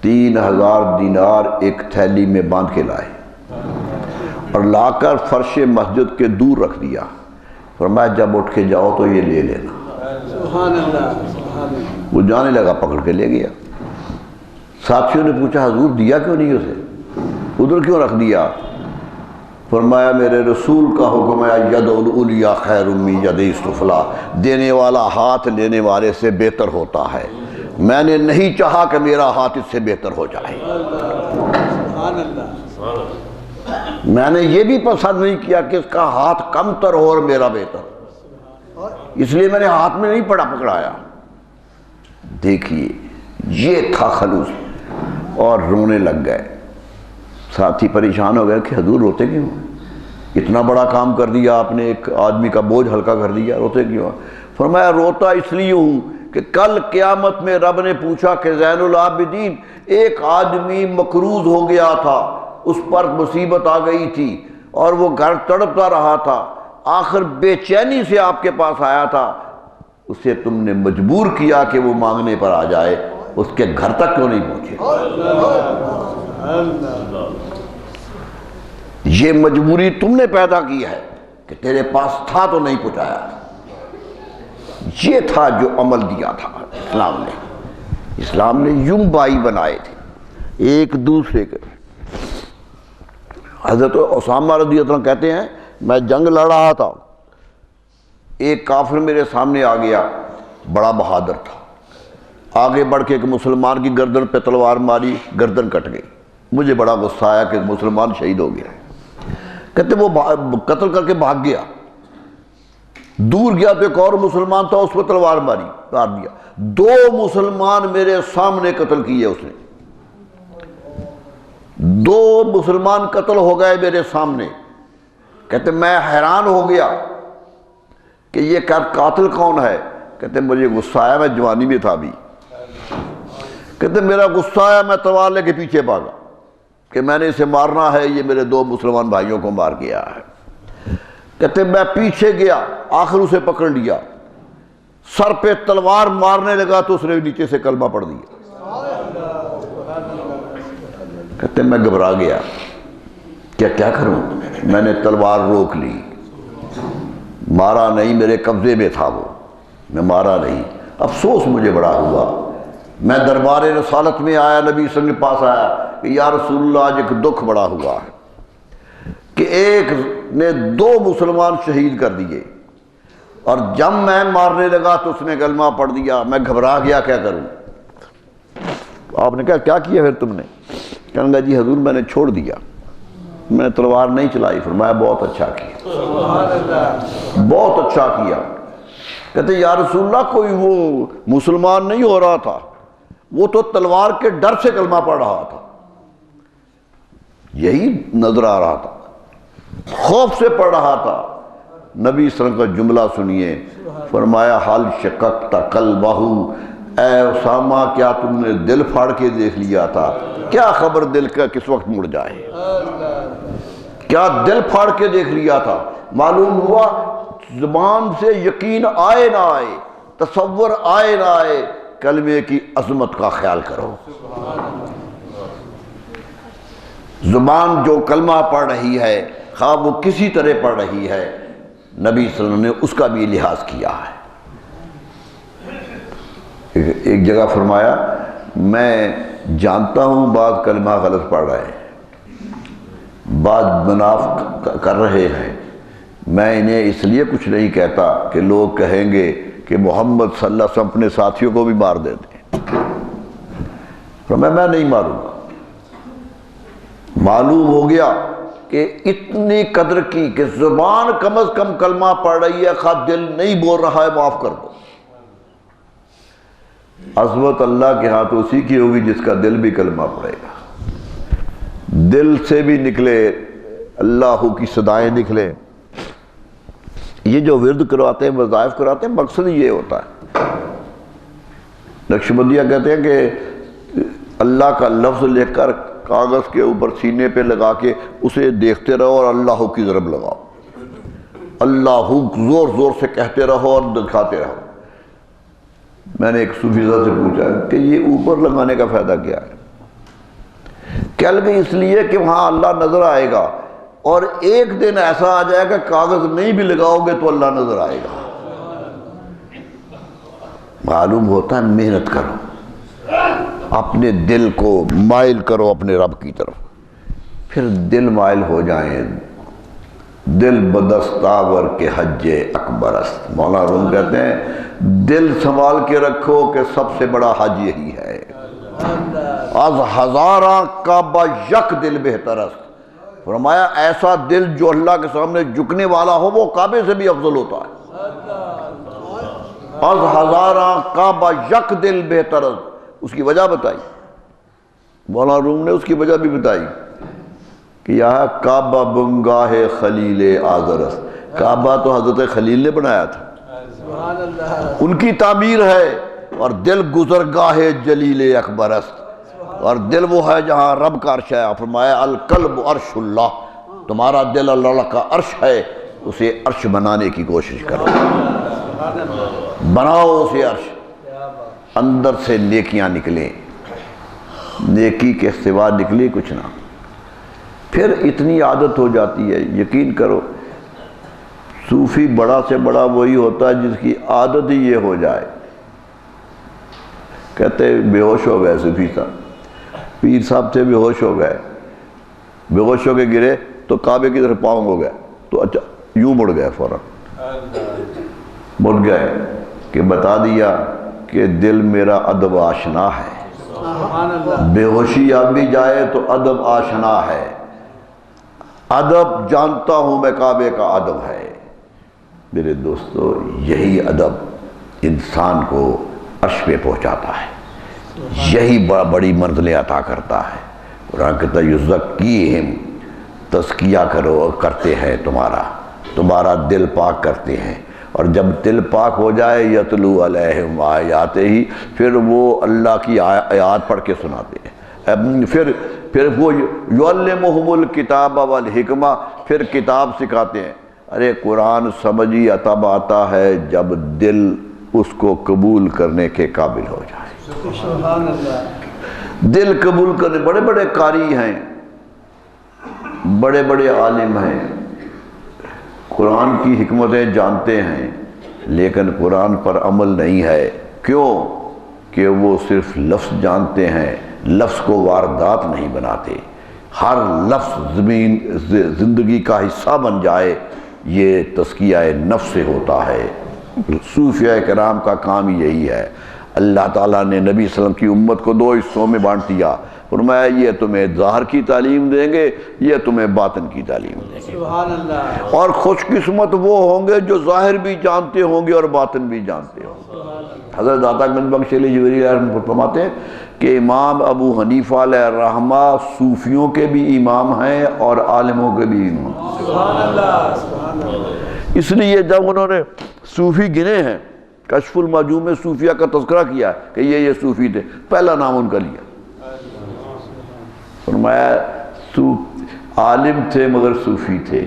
3000 دینار ایک تھیلی میں باندھ کے لائے اور لا کر فرش مسجد کے دور رکھ دیا۔ فرمایا جب اٹھ کے جاؤ تو یہ لے لینا۔ سبحان اللہ، سبحان اللہ۔ وہ جانے لگا، پکڑ کے لے گیا۔ ساتھیوں نے پوچھا حضور دیا کیوں نہیں اسے، ادھر کیوں رکھ دیا؟ فرمایا میرے رسول کا حکم ہے ید العلیٰ خیر من ید السفلیٰ، دینے والا ہاتھ لینے والے سے بہتر ہوتا ہے، میں نے نہیں چاہا کہ میرا ہاتھ اس سے بہتر ہو جائے، سبحان اللہ۔ میں نے یہ بھی پسند نہیں کیا کہ اس کا ہاتھ کم تر ہو اور میرا بہتر، اس لیے میں نے ہاتھ میں نہیں پکڑایا۔ دیکھیے یہ تھا خلوص، اور رونے لگ گئے۔ ساتھی پریشان ہو گئے کہ حضور روتے کیوں؟ اتنا بڑا کام کر دیا آپ نے، ایک آدمی کا بوجھ ہلکا کر دیا، روتے کیوں؟ فرمایا روتا اس لیے ہوں کہ کل قیامت میں رب نے پوچھا کہ زین العابدین ایک آدمی مقروض ہو گیا تھا، اس پر مصیبت آ گئی تھی اور وہ گھر تڑپتا رہا تھا، آخر بے چینی سے آپ کے پاس آیا تھا، اسے تم نے مجبور کیا کہ وہ مانگنے پر آ جائے، اس کے گھر تک کیوں نہیں پہنچے؟ یہ مجبوری تم نے پیدا کی ہے کہ تیرے پاس تھا تو نہیں پہنچایا۔ یہ تھا جو عمل دیا تھا اسلام نے۔ اسلام نے یوں بھائی بنائے تھے ایک دوسرے کے۔ حضرت اسامہ رضی اللہ عنہ کہتے ہیں میں جنگ لڑ رہا تھا، ایک کافر میرے سامنے آ گیا، بڑا بہادر تھا، آگے بڑھ کے ایک مسلمان کی گردن پہ تلوار ماری، گردن کٹ گئی۔ مجھے بڑا غصہ آیا کہ مسلمان شہید ہو گیا۔ کہتے وہ قتل کر کے بھاگ گیا۔ دور گیا تو ایک اور مسلمان تھا، اس پہ تلوار مار دیا. 2 مسلمان میرے سامنے قتل کیے اس نے. 2 مسلمان قتل ہو گئے میرے سامنے. کہتے میں حیران ہو گیا کہ یہ قاتل کون ہے. کہتے مجھے غصہ آیا، میں جوانی میں تھا بھی. کہتے میرا غصہ آیا، میں تلوار لے کے پیچھے بھاگا کہ میں نے اسے مارنا ہے، یہ میرے 2 مسلمان بھائیوں کو مار گیا ہے. کہتے میں پیچھے گیا، آخر اسے پکڑ لیا، سر پہ تلوار مارنے لگا تو اس نے نیچے سے کلمہ پڑھ دیا. کہتے میں گھبرا گیا کہ کیا کروں. میں نے تلوار روک لی، مارا نہیں، میرے قبضے میں تھا وہ، میں مارا نہیں. افسوس مجھے بڑا ہوا. میں دربار رسالت میں آیا، نبی صلی اللہ علیہ وسلم کے پاس آیا کہ یا رسول اللہ آج ایک دکھ بڑا ہوا ہے کہ ایک نے 2 مسلمان شہید کر دیے، اور جب میں مارنے لگا تو اس نے کلمہ پڑھ دیا. میں گھبرا گیا، کیا کروں. آپ نے کہا کیا کیا پھر تم نے. کہنے لگا جی حضور میں نے چھوڑ دیا، میں نے تلوار نہیں چلائی. فرمایا بہت اچھا کیا، بہت اچھا کیا. کہتے یا رسول اللہ کوئی وہ مسلمان نہیں ہو رہا تھا، وہ تو تلوار کے ڈر سے کلمہ پڑھ رہا تھا، یہی نظر آ رہا تھا، خوف سے پڑھ رہا تھا. نبی صلی اللہ علیہ وسلم کا جملہ سنیے. فرمایا حل شققت قلبہ، اے اسامہ کیا تم نے دل پھاڑ کے دیکھ لیا تھا. کیا خبر دل کا کس وقت مڑ جائے. کیا دل پھاڑ کے دیکھ لیا تھا. معلوم ہوا زبان سے یقین آئے نہ آئے، تصور آئے نہ آئے، کلمے کی عظمت کا خیال کرو. زبان جو کلمہ پڑھ رہی ہے، خواہ وہ کسی طرح پڑھ رہی ہے، نبی صلی اللہ علیہ وسلم نے اس کا بھی لحاظ کیا ہے. ایک جگہ فرمایا میں جانتا ہوں بعض کلمہ غلط پڑھ رہے ہیں، بعض منافق کر رہے ہیں، میں انہیں اس لیے کچھ نہیں کہتا کہ لوگ کہیں گے کہ محمد صلی اللہ علیہ وسلم اپنے ساتھیوں کو بھی مار دیتے ہیں. فرمایا میں نہیں ماروں گا. معلوم ہو گیا کہ اتنی قدر کی کہ زبان کم از کم کلمہ پڑھ رہی ہے، خواہ دل نہیں بول رہا ہے معاف کر دو. عظمت اللہ کے ہاتھ اسی کی ہوگی جس کا دل بھی کلمہ پڑھے گا. دل سے بھی نکلے اللہ کی صدائیں نکلیں. یہ جو ورد کرواتے ہیں، وظائف کراتے ہیں، مقصد یہ ہوتا ہے. نقشبندیہ کہتے ہیں کہ اللہ کا لفظ لکھ کر کاغذ کے اوپر سینے پہ لگا کے اسے دیکھتے رہو اور اللہ کی ضرب لگاؤ. اللہ زور زور سے کہتے رہو اور دکھاتے رہو. میں نے ایک صوفی صاحب سے پوچھا کہ یہ اوپر لگانے کا فائدہ کیا ہے. کہہ لگے اس لیے کہ وہاں اللہ نظر آئے گا، اور ایک دن ایسا آ جائے گا کاغذ نہیں بھی لگاؤ گے تو اللہ نظر آئے گا. معلوم ہوتا ہے محنت کرو، اپنے دل کو مائل کرو اپنے رب کی طرف، پھر دل مائل ہو جائیں. دل بدستاور کے حج اکبر است. مولانا روم کہتے ہیں دل سنبھال کے رکھو کہ سب سے بڑا حج یہی ہے. از ہزاراں کعبہ یک دل بہتر است. فرمایا ایسا دل جو اللہ کے سامنے جھکنے والا ہو وہ کعبے سے بھی افضل ہوتا ہے. از ہزاراں کعبہ یک دل بہتر است. اس کی وجہ بتائی مولانا روم نے، اس کی وجہ بھی بتائی کہ یہاں کعبہ بنگاہ خلیل آذر است. کعبہ تو حضرت خلیل نے بنایا تھا، ان کی تعمیر ہے، اور دل گزرگاہ جلیل اکبر است. اور دل وہ ہے جہاں رب کا عرش ہے. فرمایا القلب عرش اللہ. تمہارا دل اللہ کا عرش ہے، اسے عرش بنانے کی کوشش کرو، بناؤ اسے عرش. اندر سے نیکیاں نکلیں، نیکی کے سوا نکلے کچھ نہ. پھر اتنی عادت ہو جاتی ہے، یقین کرو صوفی بڑا سے بڑا وہی ہوتا ہے جس کی عادت ہی یہ ہو جائے. کہتے بے ہوش ہو گئے صوفی صاحب، پیر صاحب تھے بے ہوش ہو گئے، بے ہوش ہو کے گرے تو کعبے کی طرف پاؤں ہو گئے تو اچھا یوں مڑ گئے، فوراً مڑ گئے کہ بتا دیا کہ دل میرا ادب آشنا ہے. بے ہوشی اب بھی جائے تو ادب آشنا ہے. ادب جانتا ہوں میں کعبے کا ادب ہے. میرے دوستو یہی ادب انسان کو عرش پہ پہنچاتا ہے، یہی بڑی منزلیں عطا کرتا ہے۔ قرآن کہتا ہے یزکیہم، تزکیہ کرتے ہیں تمہارا دل پاک کرتے ہیں، اور جب دل پاک ہو جائے یتلو علیہم آیاتہ ہی، پھر وہ اللہ کی آیات پڑھ کے سناتے ہیں، پھر وہ یعلمہم الکتاب والحکمہ، پھر کتاب سکھاتے ہیں۔ ارے قرآن سمجھی تب آتا ہے جب دل اس کو قبول کرنے کے قابل ہو جائے۔ سبحان اللہ۔ دل قبول کرنے، بڑے بڑے قاری ہیں، بڑے بڑے عالم ہیں، قرآن کی حکمتیں جانتے ہیں، لیکن قرآن پر عمل نہیں ہے۔ کیوں؟ کہ وہ صرف لفظ جانتے ہیں، لفظ کو واردات نہیں بناتے۔ ہر لفظ زندگی کا حصہ بن جائے، یہ تزکیہ نفس سے ہوتا ہے۔ صوفیہ کرام کا کام یہی ہے۔ اللہ تعالیٰ نے نبی صلی اللہ علیہ وسلم کی امت کو 2 حصوں میں بانٹ دیا، فرمایا یہ تمہیں ظاہر کی تعلیم دیں گے، یہ تمہیں باطن کی تعلیم دیں گے۔ سبحان اللہ۔ اور خوش قسمت وہ ہوں گے جو ظاہر بھی جانتے ہوں گے اور باطن بھی جانتے ہوں گے۔ حضرت عطا گنج بخش علی جویری فرماتے ہیں کہ امام ابو حنیفہ علیہ الرحمہ صوفیوں کے بھی امام ہیں اور عالموں کے بھی امام ہیں۔ سبحان اللہ، سبحان اللہ۔ اس لیے جب انہوں نے صوفی گنے ہیں، کشف المعجوب میں صوفیہ کا تذکرہ کیا کہ یہ صوفی تھے، پہلا نام ان کا لیا، فرمایا عالم تھے مگر صوفی تھے۔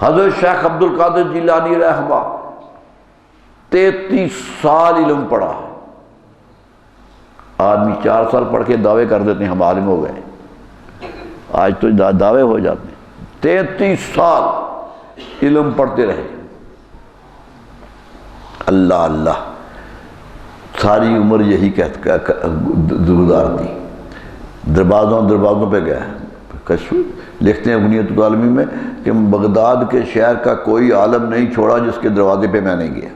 حضرت شیخ عبد القادر جیلانی رحمہ 33 سال علم پڑھا۔ آدمی 4 سال پڑھ کے دعوے کر دیتے ہیں ہم عالم ہو گئے، آج تو دعوے ہو جاتے ہیں۔ 33 سال علم پڑھتے رہے، اللہ اللہ، ساری عمر یہی گزارتی، دروازوں پہ گیا۔ لکھتے ہیں بنیت العالمین میں کہ بغداد کے شہر کا کوئی عالم نہیں چھوڑا جس کے دروازے پہ میں نہیں گیا۔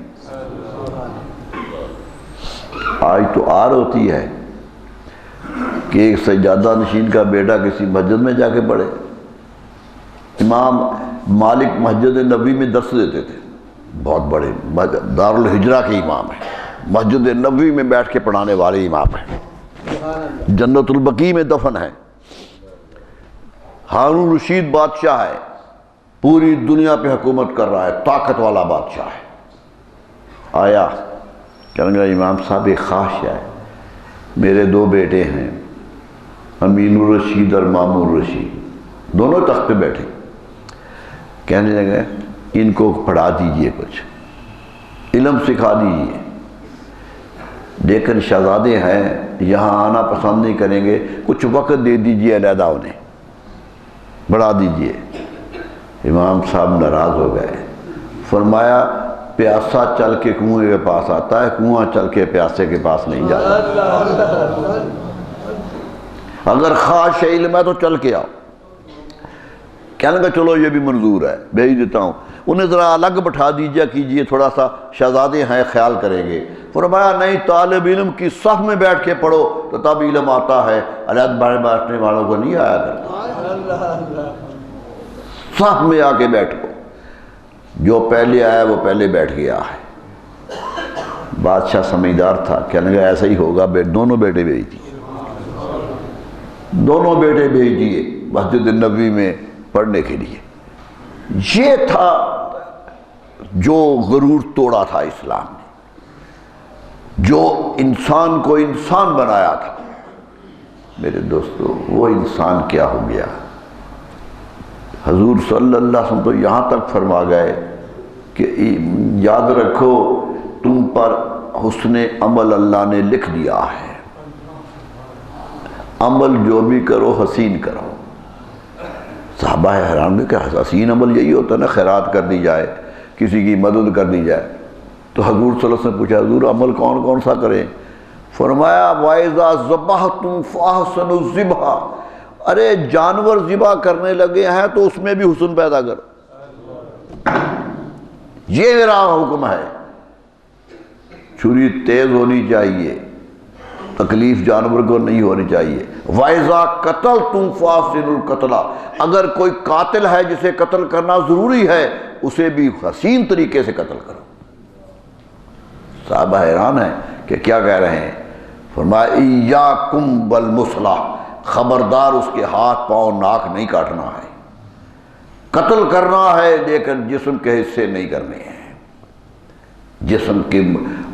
آج تو آر ہوتی ہے کہ ایک سجادہ نشین کا بیٹا کسی مسجد میں جا کے پڑھے۔ امام مالک مسجد نبوی میں درس دیتے تھے، بہت بڑے دارالہجرہ کے امام ہیں، مسجد نبوی میں بیٹھ کے پڑھانے والے امام ہیں، جنت البقیع میں دفن ہیں۔ ہارون رشید بادشاہ ہے، پوری دنیا پہ حکومت کر رہا ہے، طاقت والا بادشاہ ہے۔ آیا کہنے لگا امام صاحب ایک خواہش ہے، میرے 2 بیٹے ہیں، امین الرشید اور مامون الرشید، دونوں تخت پہ بیٹھے۔ کہنے لگے ان کو پڑھا دیجئے، کچھ علم سکھا دیجئے، لیکن شہزادے ہیں یہاں آنا پسند نہیں کریں گے، کچھ وقت دے دیجئے علیحدہ انہیں، بڑھا دیجئے۔ امام صاحب ناراض ہو گئے، فرمایا پیاسا چل کے کنویں کے پاس آتا ہے، کنواں چل کے پیاسے کے پاس نہیں جاتا۔ اگر خواہش علم ہے تو چل کے آؤ۔ کہنے لگا چلو یہ بھی منظور ہے، بھیج دیتا ہوں، انہیں ذرا الگ بٹھا دیجیے کیجئے، تھوڑا سا شہزادے ہیں خیال کریں گے۔ فرمایا نہیں، طالب علم کی صف میں بیٹھ کے پڑھو تو تب علم آتا ہے، علیحدہ بیٹھنے والوں کو نہیں آیا کرتا۔ صف میں آ کے بیٹھو، جو پہلے آیا وہ پہلے بیٹھ گیا ہے۔ بادشاہ سمجھدار تھا، کہنے لگا ایسا ہی ہوگا، دونوں بیٹے بھیج دیے، دونوں بیٹے بھیج دیے مسجد نبوی میں پڑھنے کے لیے۔ یہ تھا جو غرور توڑا تھا اسلام نے، جو انسان کو انسان بنایا تھا۔ میرے دوستو وہ انسان کیا ہو گیا؟ حضور صلی اللہ علیہ وسلم تو یہاں تک فرما گئے کہ یاد رکھو تم پر حسن عمل اللہ نے لکھ دیا ہے، عمل جو بھی کرو حسین کرو۔ صحابہ حیران ہوئے کہ حسین عمل یہی ہوتا ہے نا، خیرات کر دی جائے، کسی کی مدد کر دی جائے۔ تو حضور صلی اللہ علیہ وسلم نے پوچھا حضور عمل کون کون سا کریں؟ فرمایا وَإِذَا ذَبَحْتُمْ فَأَحْسِنُوا الذِّبْحَ، ارے جانور ذبح کرنے لگے ہیں تو اس میں بھی حسن پیدا کرو، یہ میرا حکم ہے۔ چھری تیز ہونی چاہیے، تکلیف جانور کو نہیں ہونی چاہیے۔ وَإِذَا قَتَلْتُمْ فَأَحْسِنُوا الْقَتْلَ، اگر کوئی قاتل ہے جسے قتل کرنا ضروری ہے اسے بھی حسین طریقے سے قتل کرو۔ صحابہ حیران ہیں کہ کیا کہہ رہے ہیں؟ فرمایا إِيَّاكُمْ وَالْمُصْلَحَ، خبردار اس کے ہاتھ پاؤں ناک نہیں کاٹنا ہے، قتل کرنا ہے لیکن جسم کے حصے نہیں کرنے ہیں۔ جسم کی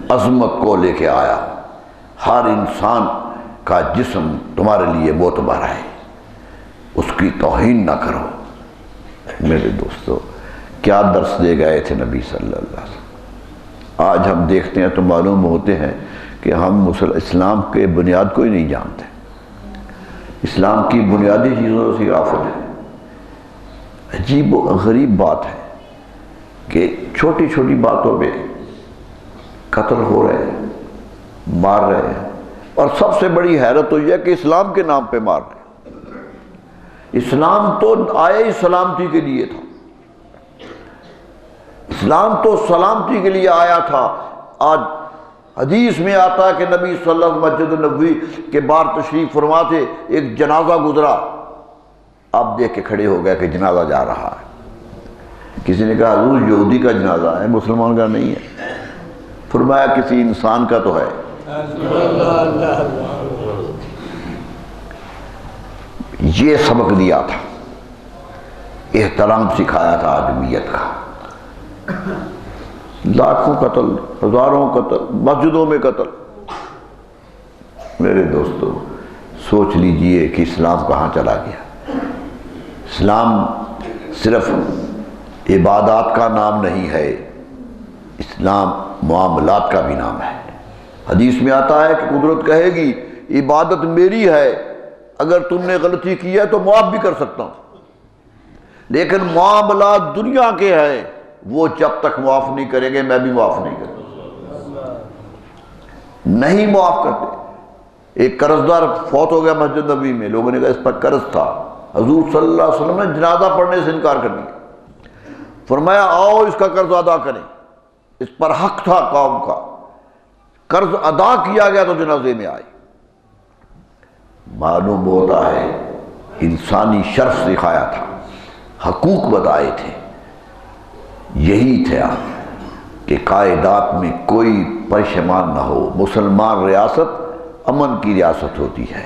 عظمت کو لے کے آیا، ہر انسان کا جسم تمہارے لیے معتبر ہے، اس کی توہین نہ کرو۔ میرے دوستو کیا درس دے گئے تھے نبی صلی اللہ علیہ وسلم۔ آج ہم دیکھتے ہیں تو معلوم ہوتے ہیں کہ ہم اسلام کے بنیاد کو ہی نہیں جانتے۔ اسلام کی بنیادی چیزوں سے غافل ہے۔ عجیب و غریب بات ہے کہ چھوٹی چھوٹی باتوں پہ قتل ہو رہے ہیں، مار رہے ہیں، اور سب سے بڑی حیرت تو یہ ہے کہ اسلام کے نام پہ مار رہے ہیں۔ اسلام تو آیا ہی سلامتی کے لیے تھا، اسلام تو سلامتی کے لیے آیا تھا۔ آج حدیث میں آتا ہے کہ نبی صلی اللہ علیہ وسلم مسجد نبوی کے باہر تشریف فرما تھے، ایک جنازہ گزرا، آپ دیکھ کے کھڑے ہو گئے کہ جنازہ جا رہا ہے۔ کسی نے کہا حضور یہودی کا جنازہ ہے، مسلمان کا نہیں ہے۔ فرمایا کسی انسان کا تو ہے۔ یہ سبق دیا تھا، احترام سکھایا تھا آدمیت کا۔ لاکھوں قتل، ہزاروں قتل، مسجدوں میں قتل۔ میرے دوستو سوچ لیجئے کہ اسلام کہاں چلا گیا۔ اسلام صرف عبادات کا نام نہیں ہے، اسلام معاملات کا بھی نام ہے۔ حدیث میں آتا ہے کہ قدرت کہے گی عبادت میری ہے، اگر تم نے غلطی کی ہے تو معاف بھی کر سکتا ہوں، لیکن معاملات دنیا کے ہیں، وہ جب تک معاف نہیں کریں گے میں بھی معاف نہیں کروں، نہیں معاف کرتے۔ ایک قرض دار فوت ہو گیا مسجد نبوی میں، لوگوں نے کہا اس پر قرض تھا، حضور صلی اللہ علیہ وسلم نے جنازہ پڑھنے سے انکار کر دیا۔ فرمایا آؤ اس کا قرض ادا کریں، اس پر حق تھا قوم کا، قرض ادا کیا گیا تو جنازے میں آئے۔ معلوم ہوتا ہے انسانی شرف سکھایا تھا، حقوق بتائے تھے۔ یہی تھا کہ کائنات میں کوئی پریشان نہ ہو۔ مسلمان ریاست امن کی ریاست ہوتی ہے،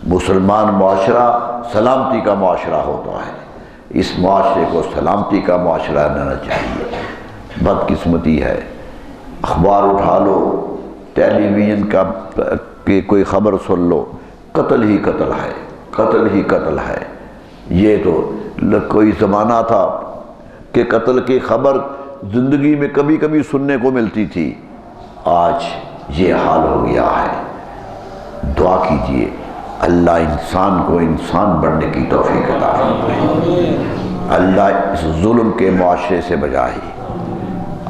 مسلمان معاشرہ سلامتی کا معاشرہ ہوتا ہے۔ اس معاشرے کو سلامتی کا معاشرہ رہنا چاہیے۔ بدقسمتی ہے، اخبار اٹھا لو، ٹیلی ویژن کا کہ کوئی خبر سن لو، قتل ہی قتل ہے، قتل ہی قتل ہے۔ یہ تو کوئی زمانہ تھا کہ قتل کی خبر زندگی میں کبھی کبھی سننے کو ملتی تھی، آج یہ حال ہو گیا ہے۔ دعا کیجئے اللہ انسان کو انسان بننے کی توفیق عطا فرمائے، اللہ اس ظلم کے معاشرے سے بچائے،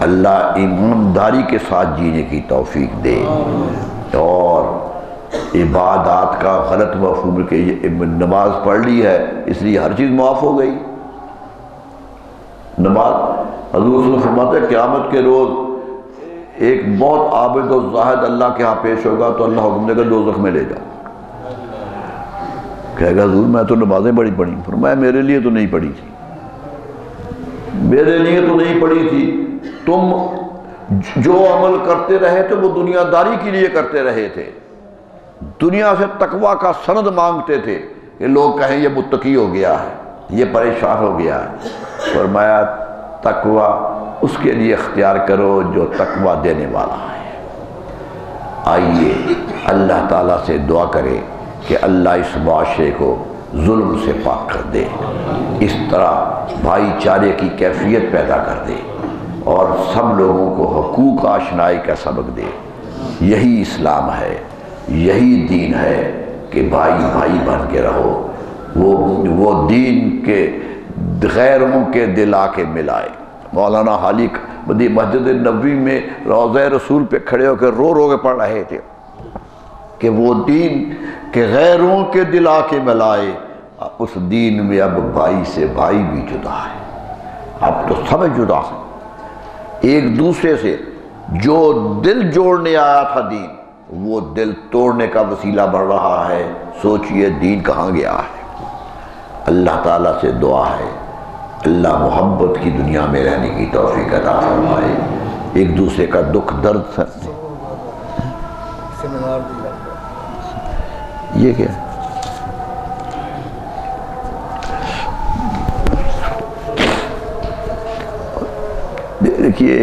اللہ ایمانداری کے ساتھ جینے کی توفیق دے، اور عبادات کا غلط مفہوم کہ نماز پڑھ لی ہے اس لیے ہر چیز معاف ہو گئی۔ نماز حضور صلی اللہ علیہ وسلم فرماتے ہیں قیامت کے روز ایک بہت عابد و زاہد اللہ کے ہاں پیش ہوگا تو اللہ حکم دے گا دوزخ میں لے جاؤ۔ کہے گا حضور میں تو نمازیں بڑی پڑھی، فرمایا میرے لیے تو نہیں پڑھی تھی، میرے لیے تو نہیں پڑھی تھی، تم جو عمل کرتے رہے تھے وہ دنیا داری کے لیے کرتے رہے تھے، دنیا سے تقویٰ کا سند مانگتے تھے کہ لوگ کہیں یہ متقی ہو گیا ہے، یہ پریشان ہو گیا ہے۔ فرمایا تقویٰ اس کے لیے اختیار کرو جو تقویٰ دینے والا ہے۔ آئیے اللہ تعالیٰ سے دعا کرے کہ اللہ اس معاشرے کو ظلم سے پاک کر دے، اس طرح بھائی چارے کی کیفیت پیدا کر دے، اور سب لوگوں کو حقوق آشنائی کا سبق دے۔ یہی اسلام ہے، یہی دین ہے کہ بھائی بھائی بن کے رہو۔ وہ دین کے غیروں کے دل آ کے ملائے۔ مولانا حالی مسجد نبوی میں روضہ رسول پہ کھڑے ہو کے رو رو کے پڑھ رہے تھے کہ وہ دین کے غیروں کے دل آ کے ملائے۔ اس دین میں اب بھائی سے بھائی بھی جدا ہے، اب تو سب جدا ہیں ایک دوسرے سے۔ جو دل جوڑنے آیا تھا دین وہ دل توڑنے کا وسیلہ بڑھ رہا ہے، سوچئے دین کہاں گیا ہے۔ اللہ تعالیٰ سے دعا ہے اللہ محبت کی دنیا میں رہنے کی توفیق عطا فرمائے، ایک دوسرے کا دکھ درد یہ کیا دیکھیے،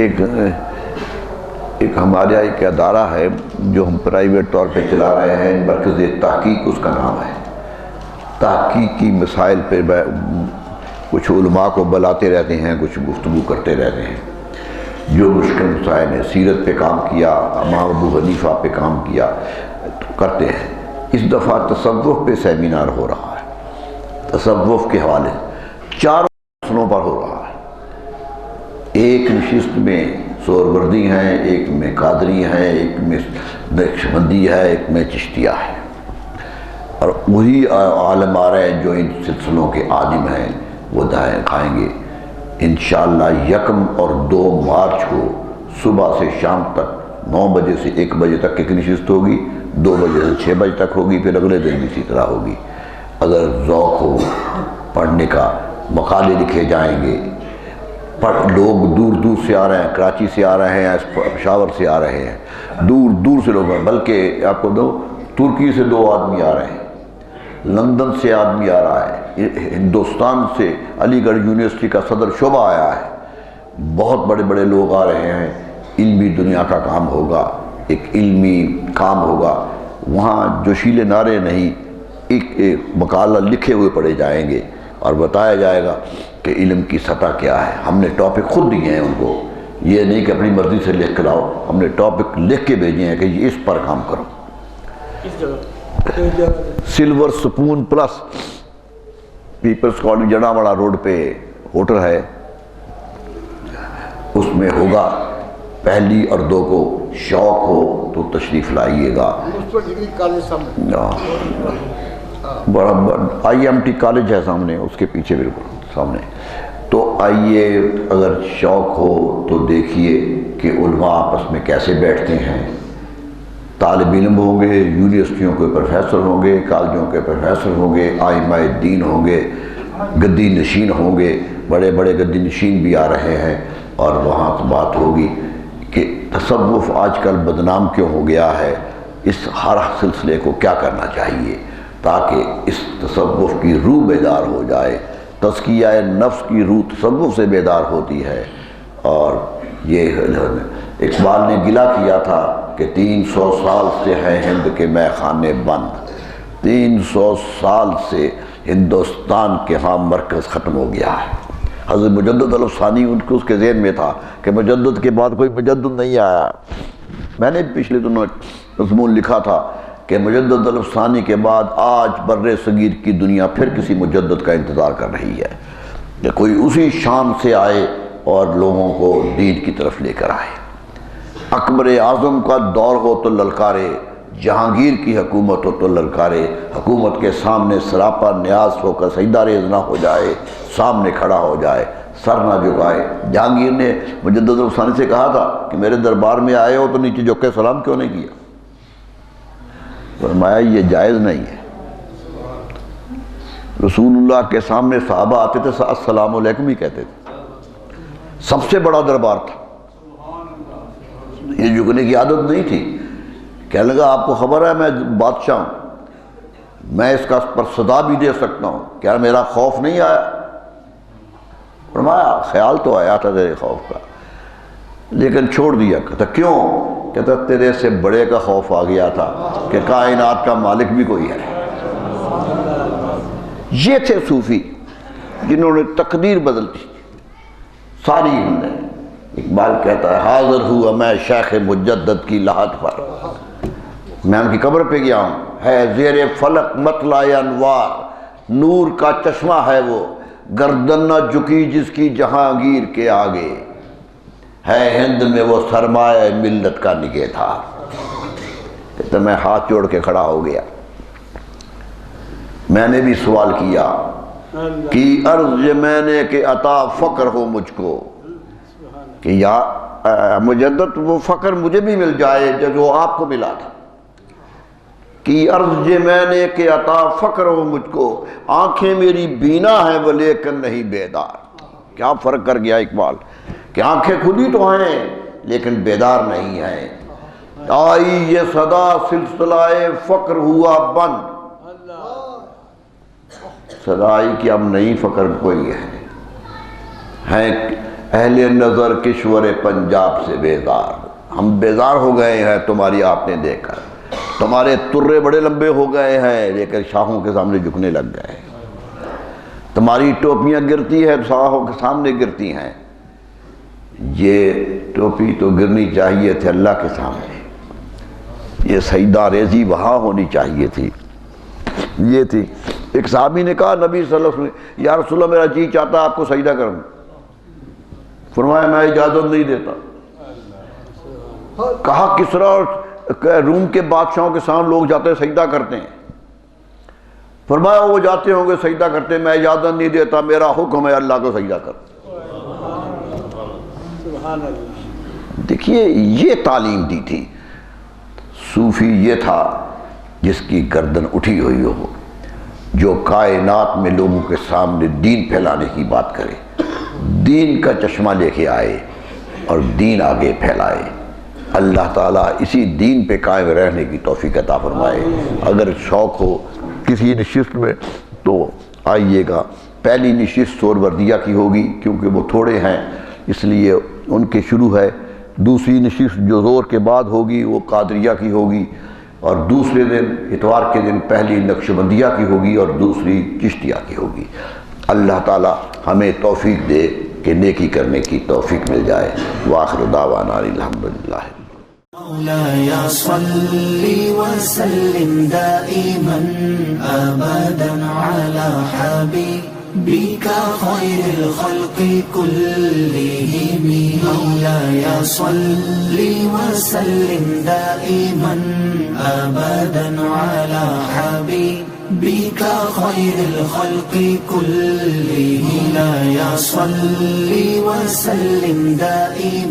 ایک ہمارا ایک ادارہ ہے جو ہم پرائیویٹ طور پہ چلا رہے ہیں، مرکز تحقیق اس کا نام ہے۔ تحقیقی مسائل پہ کچھ علماء کو بلاتے رہتے ہیں، کچھ گفتگو کرتے رہتے ہیں، جو مشکل مسائل ہیں، سیرت پہ کام کیا، امام ابو حنیفہ پہ کام کیا، تو کرتے ہیں۔ اس دفعہ تصوف پہ سیمینار ہو رہا ہے، تصوف کے حوالے 4 مسئلوں پر ہو رہا ہے۔ ایک نشست میں سہروردی ہیں، ایک میں قادری ہیں، ایک میں نقشبندی ہے، ایک میں چشتیہ ہے، اور وہی عالم آ رہے ہیں جو ان سلسلوں کے عالم ہیں، وہ دائیں کھائیں گے انشاءاللہ۔ 1 اور 2 مارچ کو صبح سے شام تک 9 بجے سے 1 بجے تک ایک نشست ہوگی، 2 بجے سے 6 بجے تک ہوگی، پھر اگلے دن بھی اسی طرح ہوگی۔ اگر ذوق ہو پڑھنے کا، مقالے لکھے جائیں گے، لوگ دور دور سے آ رہے ہیں، کراچی سے آ رہے ہیں، پشاور سے آ رہے ہیں، دور دور سے لوگ ہیں، بلکہ آپ کو ترکی سے 2 آدمی آ رہے ہیں، لندن سے آدمی آ رہا ہے، ہندوستان سے علی گڑھ یونیورسٹی کا صدر شعبہ آیا ہے، بہت بڑے بڑے لوگ آ رہے ہیں۔ علمی دنیا کا کام ہوگا، ایک علمی کام ہوگا، وہاں جوشیلے نعرے نہیں، ایک مقالہ لکھے ہوئے پڑھے جائیں گے اور بتایا جائے گا کہ علم کی سطح کیا ہے۔ ہم نے ٹاپک خود دیے ہیں ان کو، یہ نہیں کہ اپنی مرضی سے لکھ کر لاؤ، ہم نے ٹاپک لکھ کے بھیجے ہیں کہ یہ اس پر کام کرو۔ کس جگہ؟ Silver spoon plus people's college Jaranwala road پہ ہوٹل ہے، اس میں ہوگا۔ 1 اور 2 کو شوق ہو تو تشریف لائیے گا۔ اس پر ڈگری کالج سامنے، بڑا IMT کالج ہے سامنے، اس کے پیچھے بالکل سامنے۔ تو آئیے، اگر شوق ہو تو دیکھیے کہ علماء آپس میں کیسے بیٹھتے ہیں، طالب علم ہوں گے، یونیورسٹیوں کے پروفیسر ہوں گے، کالجوں کے پروفیسر ہوں گے، ائمہ دین ہوں گے، گدی نشین ہوں گے، بڑے بڑے گدی نشین بھی آ رہے ہیں، اور وہاں بات ہوگی کہ تصوف آج کل بدنام کیوں ہو گیا ہے، اس ہر سلسلے کو کیا کرنا چاہیے تاکہ اس تصوف کی روح بیدار ہو جائے۔ تزکیہ نفس کی روح تصوف سے بیدار ہوتی ہے، اور یہ اقبال نے گلہ کیا تھا کہ 300 سال سے ہے ہند کے مے خانے بند، 300 سال سے ہندوستان کے ہاں مرکز ختم ہو گیا ہے۔ حضرت مجدد الفسانی ان کو اس کے ذہن میں تھا کہ مجدد کے بعد کوئی مجدد نہیں آیا۔ میں نے پچھلے دنوں مضمون لکھا تھا کہ مجدد الفسانی کے بعد آج بر صغیر کی دنیا پھر کسی مجدد کا انتظار کر رہی ہے کہ کوئی اسی شان سے آئے اور لوگوں کو دین کی طرف لے کر آئے۔ اکبر اعظم کا دور ہو تو للکارے، جہانگیر کی حکومت ہو تو للکارے، حکومت کے سامنے سراپا نیاز ہو کر سجدہ ریز نہ ہو جائے، سامنے کھڑا ہو جائے، سر نہ جھکائے۔ جہانگیر نے مجدد الفسانی سے کہا تھا کہ میرے دربار میں آئے ہو تو نیچے جھک کے سلام کیوں نہیں کیا؟ فرمایا یہ جائز نہیں ہے۔ رسول اللہ کے سامنے صحابہ آتے تھے السلام علیکم ہی کہتے تھے، سب سے بڑا دربار تھا، یہ جھکنے کی عادت نہیں تھی۔ کہنے لگا آپ کو خبر ہے میں بادشاہ ہوں، میں اس کا پر صدا بھی دے سکتا ہوں، کیا میرا خوف نہیں آیا؟ فرمایا خیال تو آیا تھا تیرے خوف کا، لیکن چھوڑ دیا۔ کہتا کیوں؟ کہتا تیرے سے بڑے کا خوف آ گیا تھا کہ کائنات کا مالک بھی کوئی ہے۔ یہ تھے صوفی جنہوں نے تقدیر بدل دی ساری ہند۔ اقبال کہتا ہے حاضر ہوا میں شیخ مجدد کی لحد پر، میں ان کی قبر پہ گیا ہوں، ہے زیر فلک مطلع انوار، نور کا چشمہ ہے وہ، گردن نہ جھکی جس کی جہانگیر کے آگے، ہے ہند میں وہ سرمایہ ملت کا نگہ تھا۔ کہتا میں ہاتھ جوڑ کے کھڑا ہو گیا، میں نے بھی سوال کیا کہ عرض میں نے کہ عطا فقر ہو مجھ کو، کہ یا مجدد وہ فقر مجھے بھی مل جائے جو آپ کو ملا تھا۔ کی عرض یہ میں نے کہ عطا فقر ہو مجھ کو، آنکھیں میری بینا ہیں وہ لیکن نہیں بیدار۔ کیا فرق کر گیا اقبال کہ آنکھیں کھلی تو ہیں لیکن بیدار نہیں ہیں۔ آئی یہ صدا سلسلہ فقر ہوا بند، صدا آئی کہ اب نہیں فقر کوئی ہے، ہیں اہل نظر کشور پنجاب سے بیزار، ہم بیزار ہو گئے ہیں تمہاری آپ نے دیکھ کر، تمہارے ترے بڑے لمبے ہو گئے ہیں لیکن شاہوں کے سامنے جھکنے لگ گئے، تمہاری ٹوپیاں گرتی ہیں شاہوں کے سامنے گرتی ہیں، یہ ٹوپی تو گرنی چاہیے تھے اللہ کے سامنے، یہ سجدہ ریزی وہاں ہونی چاہیے تھی، یہ تھی۔ ایک صحابی نے کہا نبی صلی اللہ علیہ وسلم یا رسول اللہ میرا جی چاہتا آپ کو سجدہ کروں، فرمایا میں اجازت نہیں دیتا۔ کہا کسریٰ اور روم کے بادشاہوں کے سامنے لوگ جاتے ہیں سجدہ کرتے ہیں، فرمایا وہ جاتے ہوں گے سجدہ کرتے ہیں، میں اجازت نہیں دیتا، میرا حکم ہے اللہ کو سجدہ کر۔ دیکھیے یہ تعلیم دی تھی۔ صوفی یہ تھا جس کی گردن اٹھی ہوئی ہو، جو کائنات میں لوگوں کے سامنے دین پھیلانے کی بات کرے، دین کا چشمہ لے کے آئے اور دین آگے پھیلائے۔ اللہ تعالیٰ اسی دین پہ قائم رہنے کی توفیق عطا فرمائے۔ اگر شوق ہو کسی نشست میں تو آئیے گا۔ پہلی نشست سہروردیہ کی ہوگی کیونکہ وہ تھوڑے ہیں اس لیے ان کے شروع ہے، دوسری نشست جو زور کے بعد ہوگی وہ قادریہ کی ہوگی، اور دوسرے دن اتوار کے دن پہلی نقشبندیہ کی ہوگی اور دوسری چشتیہ کی ہوگی۔ اللہ تعالی ہمیں توفیق دے کہ نیکی کرنے کی توفیق مل جائے۔ وآخر دعوانا الحمدللہ۔ مولاي صل وسلم دائما أبدا على حبيبك خير الخلق كلهم، مولاي صل وسلم دائما أبدا على حبيبك خير الخلق كلهم، مولاي صل وسلم دائما